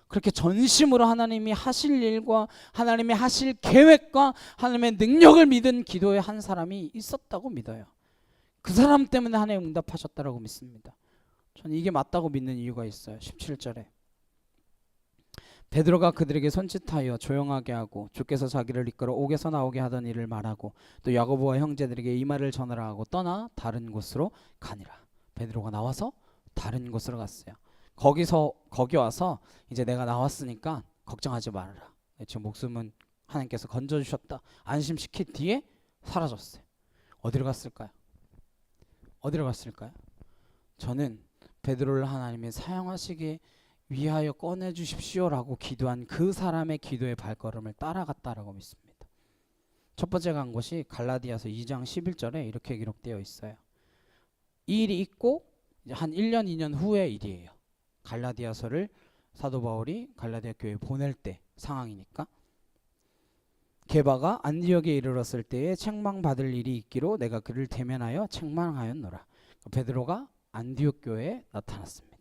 그렇게 전심으로 하나님이 하실 일과 하나님이 하실 계획과 하나님의 능력을 믿은 기도의 한 사람이 있었다고 믿어요. 그 사람 때문에 하나님 응답하셨다라고 믿습니다. 저는 이게 맞다고 믿는 이유가 있어요. 17절에 베드로가 그들에게 손짓하여 조용하게 하고 주께서 자기를 이끌어 옥에서 나오게 하던 일을 말하고 또 야고보와 형제들에게 이 말을 전하라 하고 떠나 다른 곳으로 가니라. 베드로가 나와서 다른 곳으로 갔어요. 거기 와서 이제 내가 나왔으니까 걱정하지 말아라. 지금 목숨은 하나님께서 건져주셨다. 안심시킨 뒤에 사라졌어요. 어디로 갔을까요? 저는 베드로를 하나님이 사용하시기 위하여 꺼내주십시오라고 기도한 그 사람의 기도의 발걸음을 따라갔다라고 믿습니다. 첫 번째 간 곳이 갈라디아서 2장 11절에 이렇게 기록되어 있어요. 이 일이 있고 한 1년 2년 후의 일이에요. 갈라디아서를 사도 바울이 갈라디아 교회에 보낼 때 상황이니까. 게바가 안디옥에 이르렀을 때에 책망받을 일이 있기로 내가 그를 대면하여 책망하였노라. 베드로가 안디옥 교회에 나타났습니다.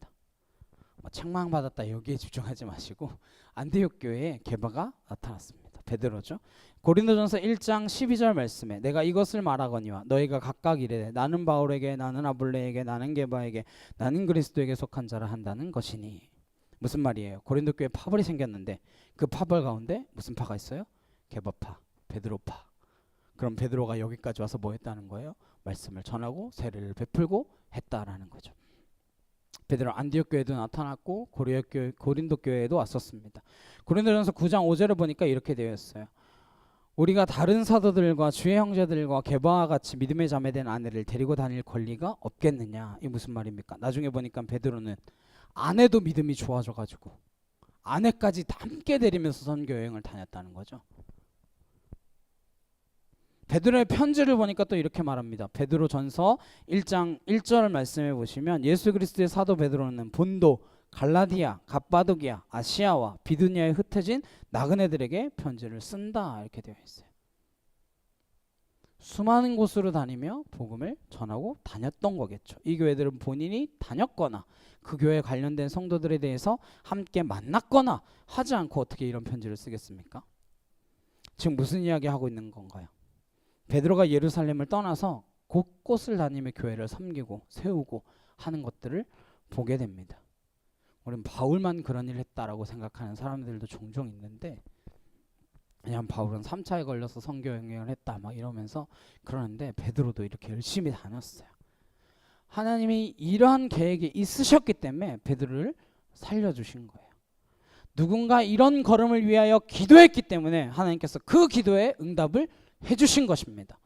책망받았다 여기에 집중하지 마시고 안디옥 교회에 게바가 나타났습니다. 베드로죠. 고린도전서 1장 12절 말씀에 내가 이것을 말하거니와 너희가 각각 이르되 나는 바울에게 나는 아볼레에게 나는 게바에게 나는 그리스도에게 속한 자라 한다는 것이니. 무슨 말이에요? 고린도 교회에 파벌이 생겼는데 그 파벌 가운데 무슨 파가 있어요? 게바파, 베드로파. 그럼 베드로가 여기까지 와서 뭐 했다는 거예요? 말씀을 전하고 세례를 베풀고 했다라는 거죠. 베드로 안디옥 교회도 나타났고 고린도 교회에도 왔었습니다. 고린도전서 9장 5절을 보니까 이렇게 되어 있어요. 우리가 다른 사도들과 주의 형제들과 게바와 같이 믿음의 자매된 아내를 데리고 다닐 권리가 없겠느냐. 이 무슨 말입니까? 나중에 보니까 베드로는 아내도 믿음이 좋아져가지고 아내까지 함께 데리면서 선교 여행을 다녔다는 거죠. 베드로의 편지를 보니까 또 이렇게 말합니다. 베드로 전서 1장 1절 말씀해 보시면 예수 그리스도의 사도 베드로는 본도, 갈라디아, 갑바도기아, 아시아와 비두니아에 흩어진 나그네들에게 편지를 쓴다 이렇게 되어 있어요. 수많은 곳으로 다니며 복음을 전하고 다녔던 거겠죠. 이 교회들은 본인이 다녔거나 그 교회에 관련된 성도들에 대해서 함께 만났거나 하지 않고 어떻게 이런 편지를 쓰겠습니까? 지금 무슨 이야기 하고 있는 건가요? 베드로가 예루살렘을 떠나서 곳곳을 다니며 교회를 섬기고 세우고 하는 것들을 보게 됩니다. 우리는 바울만 그런 일을 했다라고 생각하는 사람들도 종종 있는데, 그냥 바울은 3차에 걸려서 선교 여행을 했다 막 이러면서 그러는데, 베드로도 이렇게 열심히 다녔어요. 하나님이 이러한 계획이 있으셨기 때문에 베드로를 살려주신 거예요. 누군가 이런 걸음을 위하여 기도했기 때문에 하나님께서 그 기도에 응답을 해주신 것입니다.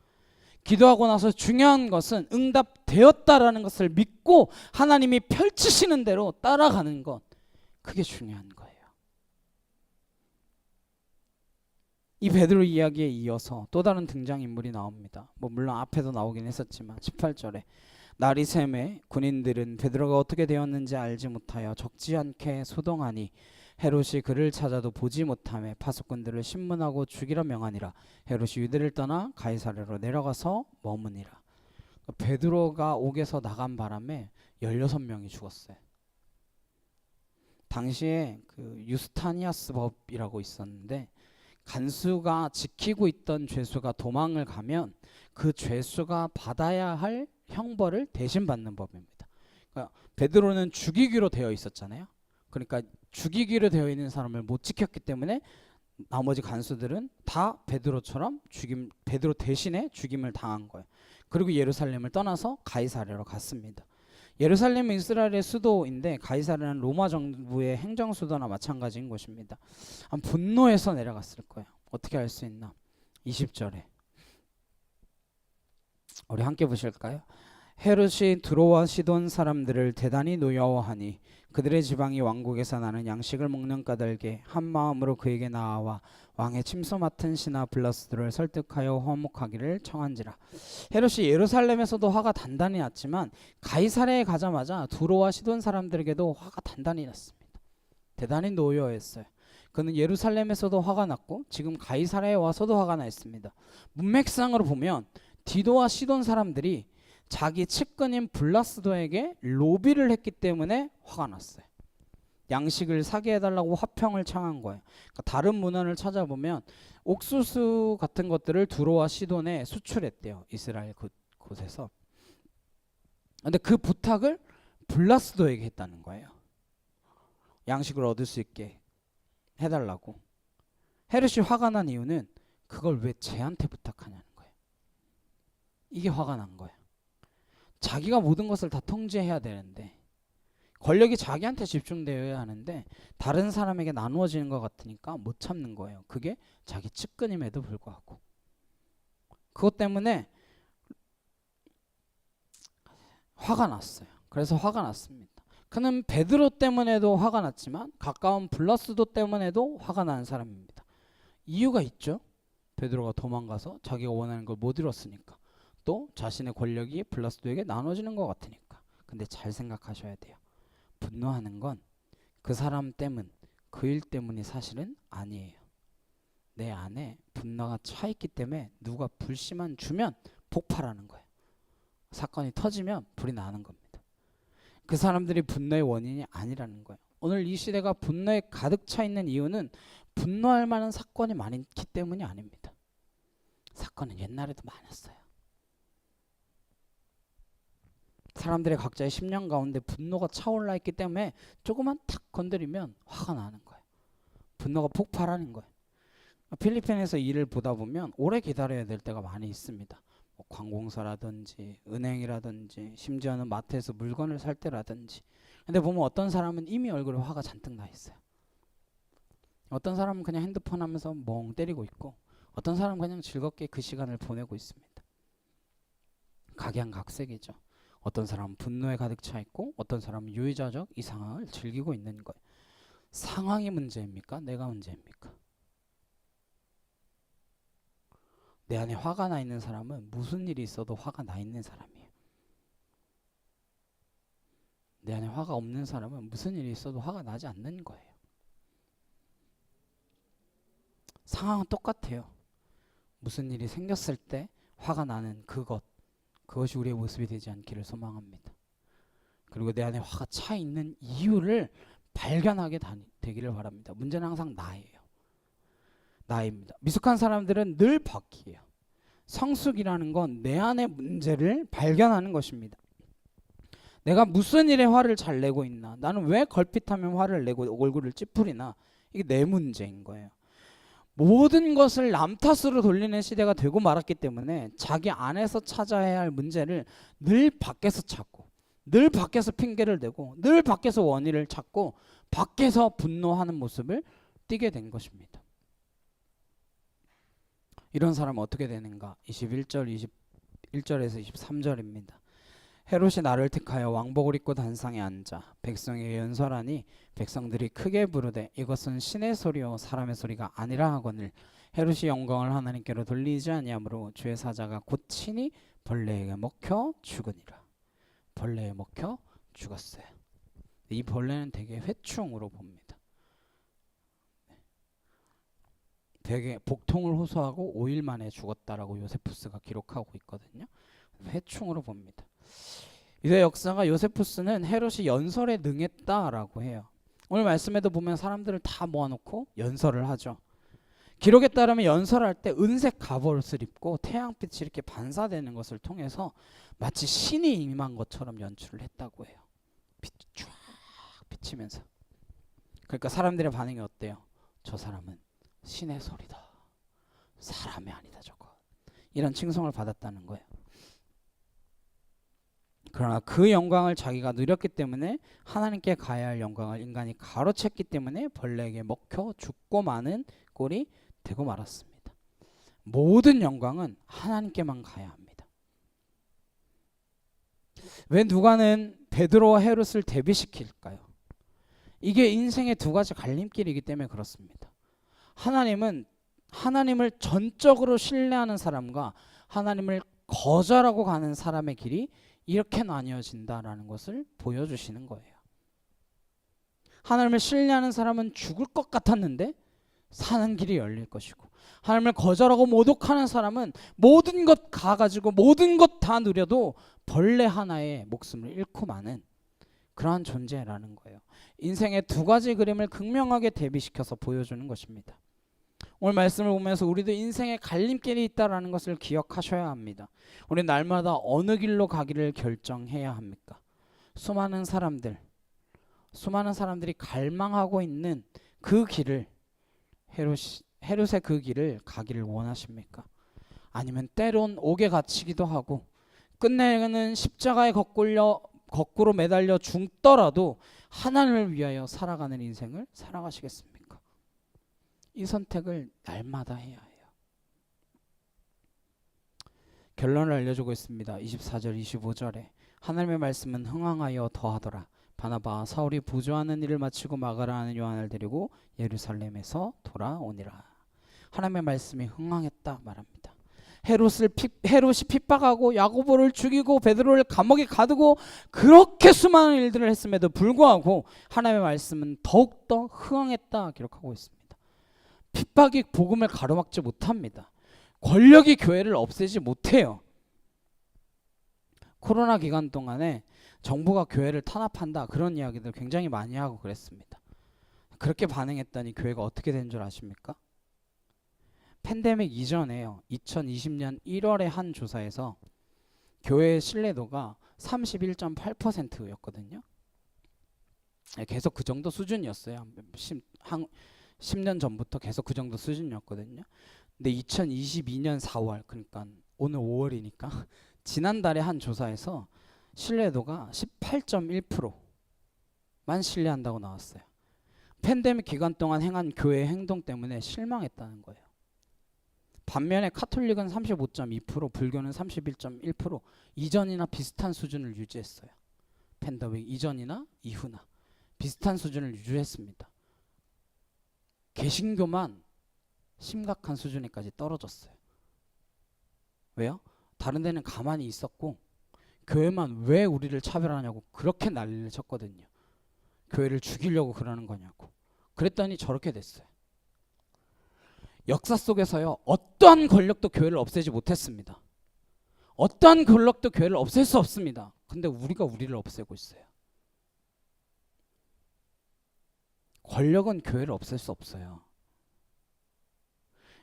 기도하고 나서 중요한 것은 응답되었다라는 것을 믿고 하나님이 펼치시는 대로 따라가는 것, 그게 중요한 거예요. 이 베드로 이야기에 이어서 또 다른 등장인물이 나옵니다. 물론 앞에도 나오긴 했었지만 18절에 나리샘의 군인들은 베드로가 어떻게 되었는지 알지 못하여 적지 않게 소동하니 헤롯이 그를 찾아도 보지 못하며 파수꾼들을 신문하고 죽이라 명하니라. 헤롯이 유대를 떠나 가이사랴로 내려가서 머무니라. 베드로가 옥에서 나간 바람에 16명이 죽었어요. 당시에 그 유스타니아스 법이라고 있었는데, 간수가 지키고 있던 죄수가 도망을 가면 그 죄수가 받아야 할 형벌을 대신 받는 법입니다. 그러니까 베드로는 죽이기로 되어 있었잖아요. 그러니까 죽이기로 되어 있는 사람을 못 지켰기 때문에 나머지 간수들은 다 베드로처럼 베드로 대신에 죽임을 당한 거예요. 그리고 예루살렘을 떠나서 가이사랴로 갔습니다. 예루살렘은 이스라엘의 수도인데 가이사랴는 로마 정부의 행정 수도나 마찬가지인 곳입니다. 분노해서 내려갔을 거예요. 어떻게 알 수 있나? 20절에 우리 함께 보실까요? 헤롯이 두로와 시돈 사람들을 대단히 노여워하니 그들의 지방이 왕국에서 나는 양식을 먹는 까닭에 한 마음으로 그에게 나아와 왕의 침소 맡은 신하 블라스도를 설득하여 화목하기를 청한지라. 헤롯이 예루살렘에서도 화가 단단히 났지만 가이사랴에 가자마자 두로와 시돈 사람들에게도 화가 단단히 났습니다. 대단히 노여워했어요. 그는 예루살렘에서도 화가 났고 지금 가이사랴에 와서도 화가 나 있습니다. 문맥상으로 보면 디도와 시돈 사람들이 자기 측근인 블라스도에게 로비를 했기 때문에 화가 났어요. 양식을 사게 해달라고 화평을 청한 거예요. 그러니까 다른 문헌을 찾아보면 옥수수 같은 것들을 두로와 시돈에 수출했대요. 이스라엘 곳에서. 근데 그 부탁을 블라스도에게 했다는 거예요. 양식을 얻을 수 있게 해달라고. 헤롯이 화가 난 이유는 그걸 왜 쟤한테 부탁하냐는 거예요. 이게 화가 난 거예요. 자기가 모든 것을 다 통제해야 되는데, 권력이 자기한테 집중되어야 하는데 다른 사람에게 나누어지는 것 같으니까 못 참는 거예요. 그게 자기 측근임에도 불구하고. 그것 때문에 화가 났어요. 그래서 화가 났습니다. 그는 베드로 때문에도 화가 났지만 가까운 블라스도 때문에도 화가 나는 사람입니다. 이유가 있죠. 베드로가 도망가서 자기가 원하는 걸 못 이뤘으니까. 또 자신의 권력이 블라스도에게 나눠지는 것 같으니까. 근데 잘 생각하셔야 돼요. 분노하는 건 그 사람 때문, 그 일 때문이 사실은 아니에요. 내 안에 분노가 차 있기 때문에 누가 불씨만 주면 폭발하는 거예요. 사건이 터지면 불이 나는 겁니다. 그 사람들이 분노의 원인이 아니라는 거예요. 오늘 이 시대가 분노에 가득 차 있는 이유는 분노할 만한 사건이 많기 때문이 아닙니다. 사건은 옛날에도 많았어요. 사람들의 각자의 심령 가운데 분노가 차올라 있기 때문에 조금만 탁 건드리면 화가 나는 거예요. 분노가 폭발하는 거예요. 필리핀에서 일을 보다 보면 오래 기다려야 될 때가 많이 있습니다. 관공서라든지 은행이라든지 심지어는 마트에서 물건을 살 때라든지. 근데 보면 어떤 사람은 이미 얼굴에 화가 잔뜩 나 있어요. 어떤 사람은 그냥 핸드폰 하면서 멍 때리고 있고, 어떤 사람은 그냥 즐겁게 그 시간을 보내고 있습니다. 각양각색이죠. 어떤 사람은 분노에 가득 차 있고 어떤 사람은 유의자적 이 상황을 즐기고 있는 거예요. 상황이 문제입니까? 내가 문제입니까? 내 안에 화가 나 있는 사람은 무슨 일이 있어도 화가 나 있는 사람이에요. 내 안에 화가 없는 사람은 무슨 일이 있어도 화가 나지 않는 거예요. 상황은 똑같아요. 무슨 일이 생겼을 때 화가 나는 그것이 우리의 모습이 되지 않기를 소망합니다. 그리고 내 안에 화가 차 있는 이유를 발견하게 되기를 바랍니다. 문제는 항상 나입니다. 미숙한 사람들은 늘 바퀴예요. 성숙이라는 건 내 안의 문제를 발견하는 것입니다. 내가 무슨 일에 화를 잘 내고 있나, 나는 왜 걸핏하면 화를 내고 얼굴을 찌푸리나, 이게 내 문제인 거예요. 모든 것을 남 탓으로 돌리는 시대가 되고 말았기 때문에 자기 안에서 찾아야 할 문제를 늘 밖에서 찾고, 늘 밖에서 핑계를 대고, 늘 밖에서 원인을 찾고, 밖에서 분노하는 모습을 띠게 된 것입니다. 이런 사람은 어떻게 되는가? 21절에서 23절입니다. 헤롯이 나를 택하여 왕복을 입고 단상에 앉아 백성에게 연설하니 백성들이 크게 부르되 이것은 신의 소리요 사람의 소리가 아니라 하거늘 헤롯이 영광을 하나님께로 돌리지 아니하므로 주의 사자가 곧 친히 벌레에게 먹혀 죽으니라. 벌레에 먹혀 죽었어요. 이 벌레는 되게 회충으로 봅니다. 되게 복통을 호소하고 5일 만에 죽었다라고 요세푸스가 기록하고 있거든요. 회충으로 봅니다. 유대 역사가 요세푸스는 헤롯이 연설에 능했다라고 해요. 오늘 말씀에도 보면 사람들을 다 모아놓고 연설을 하죠. 기록에 따르면 연설할 때 은색 갑옷을 입고 태양빛이 이렇게 반사되는 것을 통해서 마치 신이 임한 것처럼 연출을 했다고 해요. 빛이 쫙 비치면서. 그러니까 사람들의 반응이 어때요? 저 사람은 신의 소리다. 사람이 아니다 저거. 이런 칭송을 받았다는 거예요. 그러나 그 영광을 자기가 누렸기 때문에 하나님께 가야 할 영광을 인간이 가로챘기 때문에 벌레에게 먹혀 죽고 마는 꼴이 되고 말았습니다. 모든 영광은 하나님께만 가야 합니다. 왜 누가는 베드로와 헤롯을 대비시킬까요? 이게 인생의 두 가지 갈림길이기 때문에 그렇습니다. 하나님을 전적으로 신뢰하는 사람과 하나님을 거절하고 가는 사람의 길이 이렇게 나뉘어진다라는 것을 보여주시는 거예요. 하나님을 신뢰하는 사람은 죽을 것 같았는데 사는 길이 열릴 것이고, 하나님을 거절하고 모독하는 사람은 모든 것 가가지고 모든 것 다 누려도 벌레 하나의 목숨을 잃고 마는 그러한 존재라는 거예요. 인생의 두 가지 그림을 극명하게 대비시켜서 보여주는 것입니다. 오늘 말씀을 보면서 우리도 인생의 갈림길이 있다라는 것을 기억하셔야 합니다. 우리 날마다 어느 길로 가기를 결정해야 합니까? 수많은 사람들이 갈망하고 있는 그 길을, 헤롯의 그 길을 가기를 원하십니까? 아니면 때론 옥에 갇히기도 하고 끝내는 십자가에 거꾸로 매달려 죽더라도 하나님을 위하여 살아가는 인생을 살아가시겠습니까? 이 선택을 날마다 해야 해요. 결론을 알려주고 있습니다. 24절 25절에 하나님의 말씀은 흥황하여 더하더라. 바나바와 사울이 부조하는 일을 마치고 마가라 하는 요한을 데리고 예루살렘에서 돌아오니라. 하나님의 말씀이 흥황했다 말합니다. 헤롯이 핍박하고 야고보를 죽이고 베드로를 감옥에 가두고 그렇게 수많은 일들을 했음에도 불구하고 하나님의 말씀은 더욱더 흥황했다 기록하고 있습니다. 핍박이 복음을 가로막지 못합니다. 권력이 교회를 없애지 못해요. 코로나 기간 동안에 정부가 교회를 탄압한다 그런 이야기들 굉장히 많이 하고 그랬습니다. 그렇게 반응했더니 교회가 어떻게 된 줄 아십니까? 팬데믹 이전에요. 2020년 1월에 한 조사에서 교회의 신뢰도가 31.8%였거든요. 계속 그 정도 수준이었어요. 10년 전부터 계속 그 정도 수준이었거든요. 근데 2022년 4월, 그러니까 오늘 5월이니까 지난달에 한 조사에서 신뢰도가 18.1%만 신뢰한다고 나왔어요. 팬데믹 기간 동안 행한 교회의 행동 때문에 실망했다는 거예요. 반면에 카톨릭은 35.2%, 불교는 31.1% 이전이나 비슷한 수준을 유지했어요. 팬데믹 이전이나 이후나 비슷한 수준을 유지했습니다. 개신교만 심각한 수준에까지 떨어졌어요. 왜요? 다른 데는 가만히 있었고 교회만 왜 우리를 차별하냐고 그렇게 난리를 쳤거든요. 교회를 죽이려고 그러는 거냐고. 그랬더니 저렇게 됐어요. 역사 속에서요, 어떠한 권력도 교회를 없애지 못했습니다. 어떠한 권력도 교회를 없앨 수 없습니다. 근데 우리가 우리를 없애고 있어요. 권력은 교회를 없앨 수 없어요.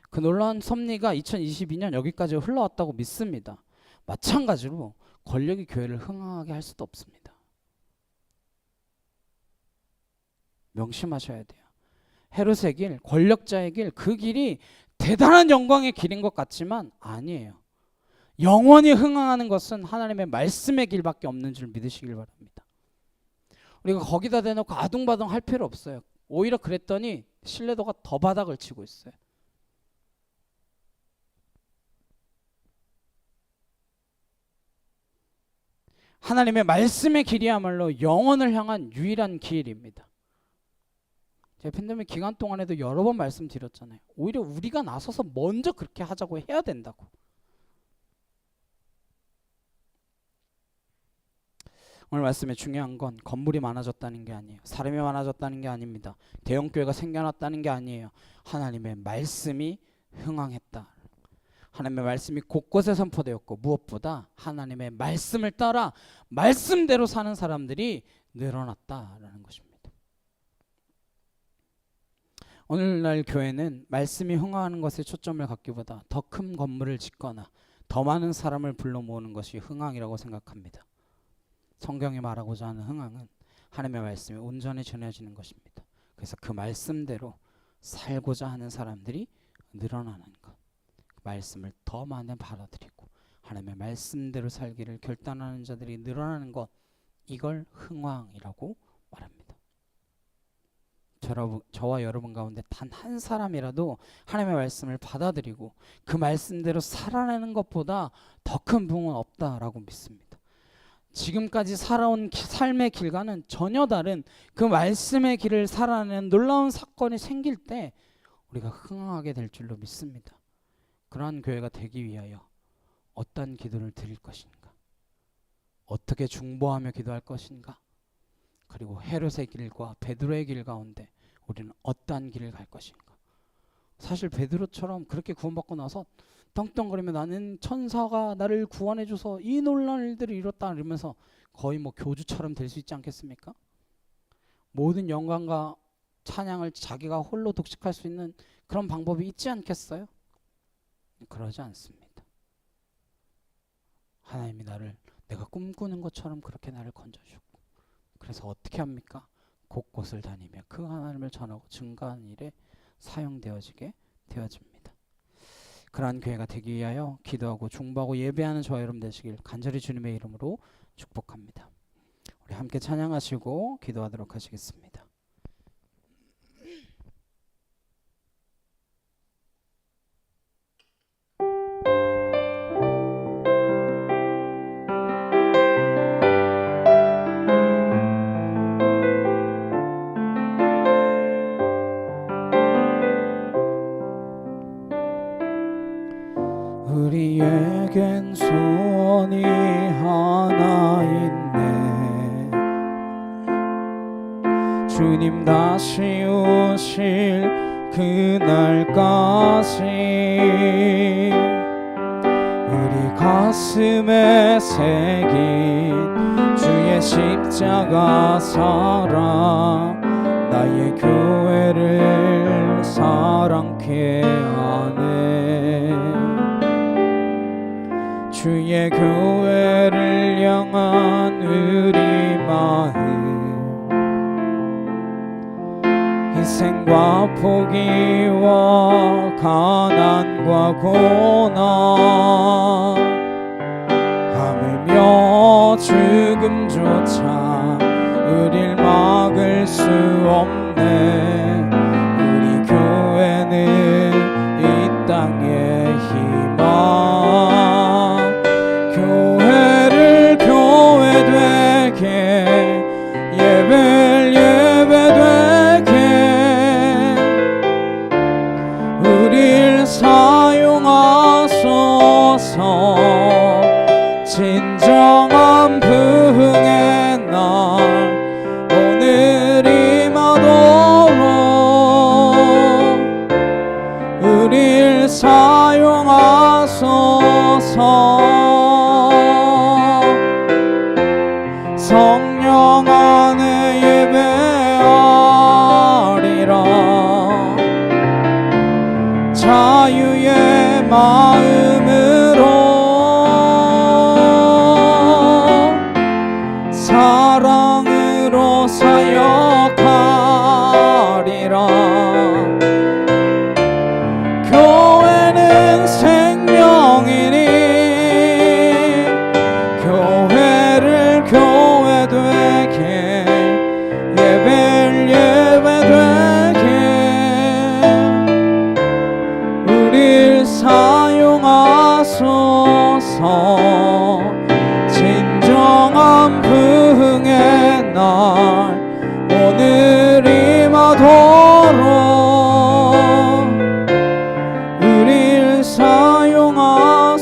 그 놀라운 섭리가 2022년 여기까지 흘러왔다고 믿습니다. 마찬가지로 권력이 교회를 흥황하게 할 수도 없습니다. 명심하셔야 돼요. 헤롯의 길, 권력자의 길, 그 길이 대단한 영광의 길인 것 같지만 아니에요. 영원히 흥황하는 것은 하나님의 말씀의 길밖에 없는 줄 믿으시길 바랍니다. 우리가 거기다 대놓고 아둥바둥 할 필요 없어요. 오히려 그랬더니 신뢰도가 더 바닥을 치고 있어요. 하나님의 말씀의 길이야말로 영원을 향한 유일한 길입니다. 제가 팬데믹 기간 동안에도 여러 번 말씀드렸잖아요. 오히려 우리가 나서서 먼저 그렇게 하자고 해야 된다고. 오늘 말씀에 중요한 건 건물이 많아졌다는 게 아니에요. 사람이 많아졌다는 게 아닙니다. 대형교회가 생겨났다는 게 아니에요. 하나님의 말씀이 흥황했다. 하나님의 말씀이 곳곳에 선포되었고 무엇보다 하나님의 말씀을 따라 말씀대로 사는 사람들이 늘어났다라는 것입니다. 오늘날 교회는 말씀이 흥황하는 것에 초점을 갖기보다 더 큰 건물을 짓거나 더 많은 사람을 불러 모으는 것이 흥황이라고 생각합니다. 성경이 말하고자 하는 흥황은 하나님의 말씀이 온전히 전해지는 것입니다. 그래서 그 말씀대로 살고자 하는 사람들이 늘어나는 것, 그 말씀을 더 많이 받아들이고 하나님의 말씀대로 살기를 결단하는 자들이 늘어나는 것, 이걸 흥황이라고 말합니다. 저와 여러분 가운데 단 한 사람이라도 하나님의 말씀을 받아들이고 그 말씀대로 살아내는 것보다 더 큰 부흥은 없다라고 믿습니다. 지금까지 살아온 삶의 길과는 전혀 다른 그 말씀의 길을 살아내는 놀라운 사건이 생길 때 우리가 흥황하게 될 줄로 믿습니다. 그러한 교회가 되기 위하여 어떤 기도를 드릴 것인가, 어떻게 중보하며 기도할 것인가, 그리고 헤롯의 길과 베드로의 길 가운데 우리는 어떠한 길을 갈 것인가. 사실 베드로처럼 그렇게 구원받고 나서 떵떵거리며 나는 천사가 나를 구원해줘서 이 놀라운 일들을 이뤘다 이러면서 거의 뭐 교주처럼 될 수 있지 않겠습니까? 모든 영광과 찬양을 자기가 홀로 독식할 수 있는 그런 방법이 있지 않겠어요? 그러지 않습니다. 하나님이 나를 내가 꿈꾸는 것처럼 그렇게 나를 건져주고, 그래서 어떻게 합니까? 곳곳을 다니며 그 하나님을 전하고 증거하는 일에 사용되어지게 되어집니다. 그러한 교회가 되기 위하여 기도하고 중보하고 예배하는 저와 여러분 되시길 간절히 주님의 이름으로 축복합니다. 우리 함께 찬양하시고 기도하도록 하시겠습니다. 우리에겐 소원이 하나 있네. 주님 다시 오실 그날까지 우리 가슴에 새긴 주의 십자가 사랑 나의 교회를 사랑케 하네. 주의 교회를 향한 우리 마음, 희생과 포기와 가난과 고난, 하물며 죽음조차 우릴 막을 수 없네. 우리 교회는 이 땅의 희망, 교회를 교회 되게, 예배를 예배 되게 우릴 사용하소서. 진정한 부흥의 날 오늘 임하도록 우릴 사용하소서. 주옵소서. 진정한 부흥의 날 오늘 임하도록 우릴 사용하소서.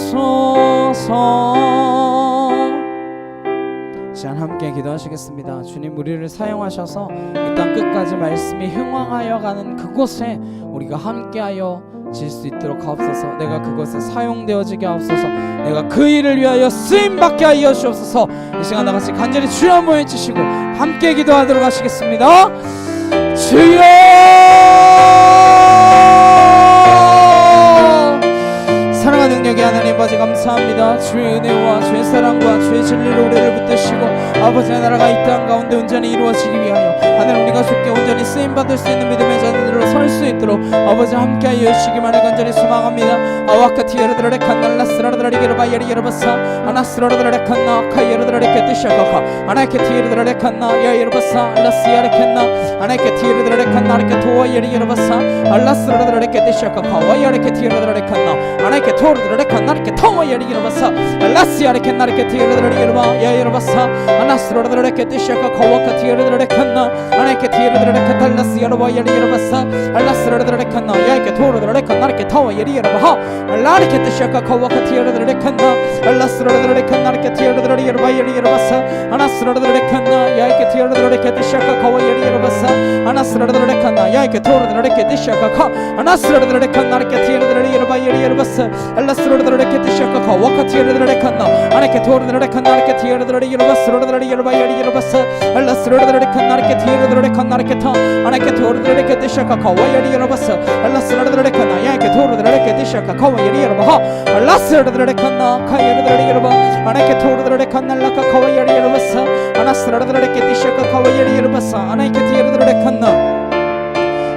시간 함께 기도하시겠습니다. 주님, 우리를 사용하셔서 이 땅 끝까지 말씀이 흥왕하여 가는 그곳에 우리가 함께하여 질 수 있도록 하옵소서. 내가 그곳에 사용되어지게 하옵소서. 내가 그 일을 위하여 쓰임받게 하여 주옵소서. 이 시간 나같이 간절히 주여 한번 외치시고 함께 기도하도록 하시겠습니다. 주여! 사랑하는 능력의 하나님 아버지 감사합니다. 주의 은혜와 주의 사랑과 주의 진리로 우리를 붙드시고 아버지의 나라가 이 땅 가운데 온전히 이루어지기 위하여 하나님 우리가 쉽게 온전히 쓰임받을 수 있는 믿음의 자녀들로 설 수 있도록 아버지 함께하여 주시기만을 간절히 소망합니다. 아와카티 여러들의 칸날라스라들의 게르바이리 여러바사 아나스라들의 칸나 카이여러들의 게티샤가카 아나케티 여러들의 칸나 야 여러바사 알라스야레 칸나 아나케티 여러들의 칸나 아르케 토와이리 여러바사 알라스라들의 게티샤가카 와이야레케티 여러들의 칸나 아나케 토르들의 칸나 아르케 토와이리 여러바사 알라스야레 칸나 아르케 여러들의 여러바 야 여러바사 아나스라들의 게티샤가카 와카티 여러들의 칸나 아나케티 여러들의 카탈라스 여러바이리 여러바사 알라스라들의 칸나 야이케 토르들의 칸나 아르케 토와이리 여러바 알라르케 티샤가카 와카티 여러들의 칸나 알라스라들의 칸나 아르케 여러들의 여러바이리 여러바사 아나스라들의 칸나 야이케 여러들의 게티샤가카 와이리 여러바사 아나스라들의 칸나 야이케 토르들의 게티샤가카 아나스라들의 칸나 아르케 여러들의 여러바이리 여러바사 알라스라들의 게티샤가카 와카티 여러들의 칸나 아나케 토르들의 칸나 아르케 여러들의 여러바스라들의 여러바이리 여러바사 알라스라들의 칸나 아르케 여러들의 칸나 아르케 타 아나케 토르들의 게티샤가카 와이리 여러바사 알라스라들의 칸나 야이케 토르들의 게티샤가카 와이리 여러바 알라스라들의 칸나 카이여러들의 여러바 아나케 토르들의 칸나 라카카 와이리 여러바사 아나스라들의 게티샤가카 와이리 여러바사 아나케 여러들의 칸나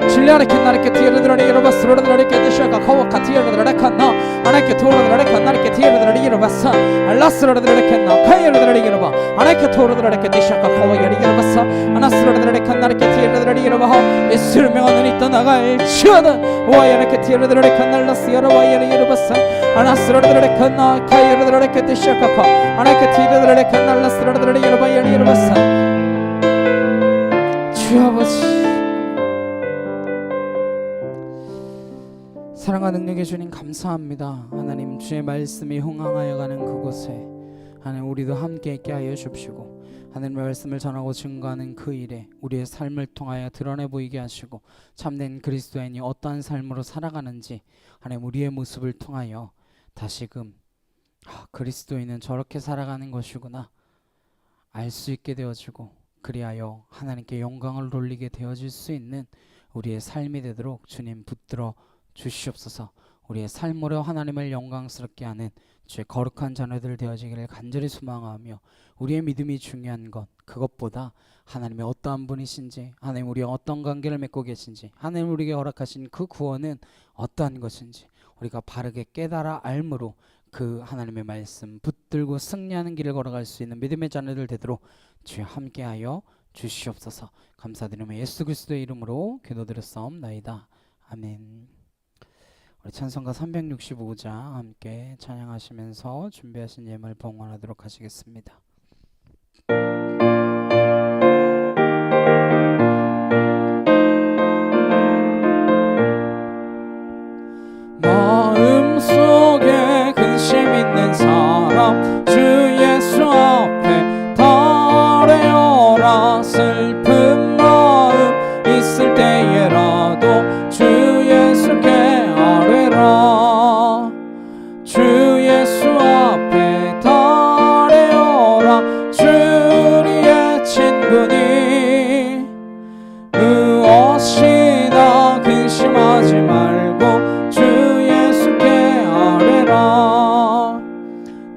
실리아레 캔나레케 티여러들의 여러바스로들의 게티샤가 카와카티 여러들의 칸나 아나케 토르들의 칸나레케 티여러들의 여러바사 알라스로들의 칸나 카이여러들의 여러바 아나케 토르들의 게티샤가 카와이리 여러바사 아나스로들의 칸나레케 티여러들의 여러바 예수를 명하는 이 떠나갈 시어다 와이야레케 티여러들의 칸날라스 여러바이리 여러바사 아나스로들의 칸나 카이여러들의 게티샤가 카 아나케 티여러들의 칸날라스로들의 여러바이리 여러바사 주 아버지 사랑과 능력의 주님 감사합니다. 하나님 주의 말씀이 흥황하여 가는 그곳에 하나님 우리도 함께 있게 하여 주십시고 하나님의 말씀을 전하고 증거하는 그 일에 우리의 삶을 통하여 드러내 보이게 하시고 참된 그리스도인이 어떠한 삶으로 살아가는지 하나님 우리의 모습을 통하여 다시금 그리스도인은 저렇게 살아가는 것이구나 알 수 있게 되어지고 그리하여 하나님께 영광을 돌리게 되어질 수 있는 우리의 삶이 되도록 주님 붙들어 주시옵소서. 우리의 삶으로 하나님을 영광스럽게 하는 주의 거룩한 자녀들 되어지기를 간절히 소망하며 우리의 믿음이 중요한 것 그것보다 하나님의 어떠한 분이신지 하나님 우리와 어떤 관계를 맺고 계신지 하나님 우리에게 허락하신 그 구원은 어떠한 것인지 우리가 바르게 깨달아 알므로 그 하나님의 말씀 붙들고 승리하는 길을 걸어갈 수 있는 믿음의 자녀들 되도록 주여 함께하여 주시옵소서. 감사드리며 예수 그리스도의 이름으로 기도드렸사옵나이다. 아멘. 우리 찬송가 365장 함께 찬양하시면서 준비하신 예물 봉헌하도록 하시겠습니다. 마음속에 근심 있는 사람 주 예수 앞에 달래어라. 슬픈 마음 있을 때에라도 주 예수께 주 예수 앞에 달래어라. 주리의 친구니 무엇이나 근심하지 말고 주 예수께 아뢰라.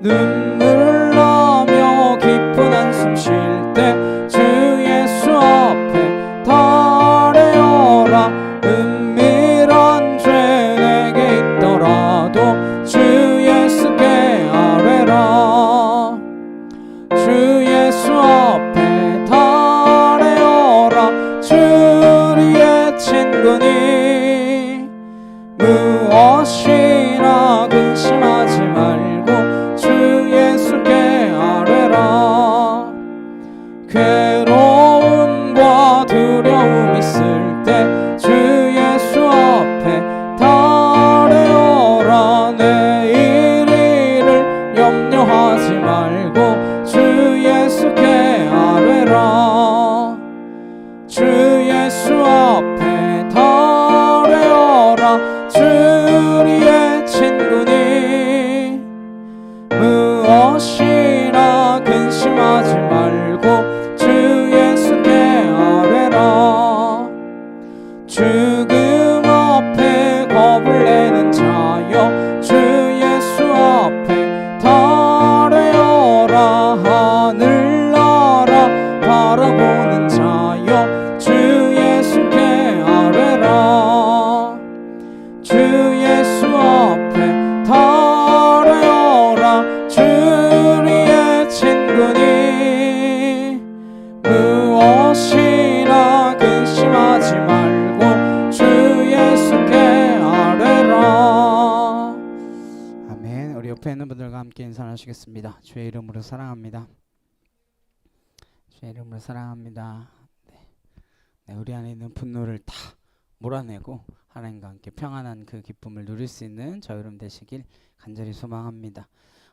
눈물 나며 깊은 한숨 쉴 때 주 예수 앞에 달래어라. 은밀한 죄 내게 있더라도 주 예수께 아뢰라. 주 예수 앞에 달래어라. 주리의 친구니 무엇이나 근심하지 말고 주 우리 옆에 있는 분들과 함께 인사하시겠습니다. 주의 이름으로 사랑합니다. 주의 이름으로 사랑합니다. 네, 우리 안에 있는 분노를 다 몰아내고 하나님과 함께 평안한 그 기쁨을 누릴 수 있는 저 여러분 되시길 간절히 소망합니다.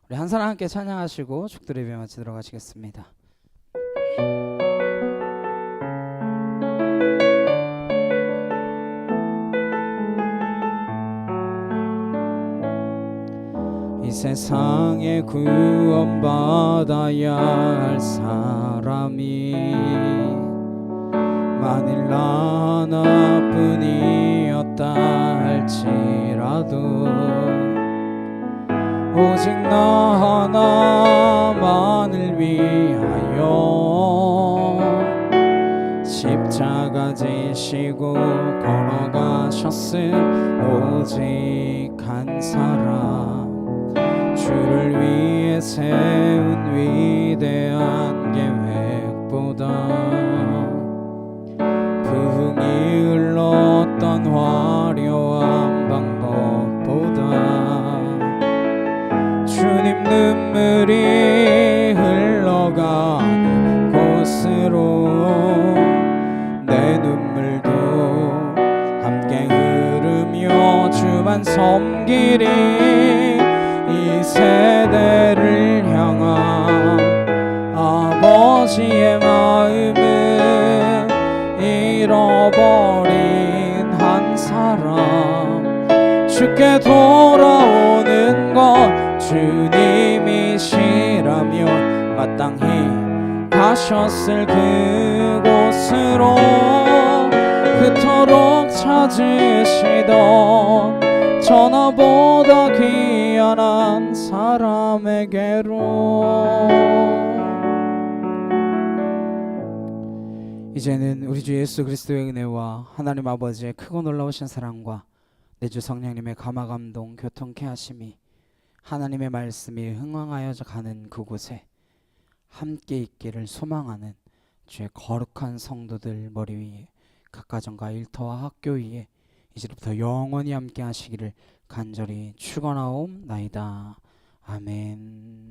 우리 한 사람 함께 찬양하시고 축도를 예배 마치도록 하시겠습니다. 이 세상에 구원받아야 할 사람이 만일 나 하나뿐이었다 할지라도 오직 나 하나만을 위하여 십자가 지시고 걸어가셨을 오직 한 사람, 주를 위해 세운 위대한 계획보다 부흥이 흘렀던 화려한 방법보다 주님 눈물이 흘러가는 곳으로 내 눈물도 함께 흐르며 주만 섬기리. 이 세대를 향한 아버지의 마음은 잃어버린 한 사람, 주께 돌아오는 것 주님이시라면 마땅히 가셨을 그곳으로 그토록 찾으시던 전화보다 귀한 한 사람에게로. 이제는 우리 주 예수 그리스도의 은혜와 하나님 아버지의 크고 놀라우신 사랑과 내 주 성령님의 감화감동 교통케 하심이 하나님의 말씀이 흥왕하여 가는 그곳에 함께 있기를 소망하는 주의 거룩한 성도들 머리 위에 각 가정과 일터와 학교 위에 이제부터 영원히 함께 하시기를 간절히 축원하옵나이다. 아멘.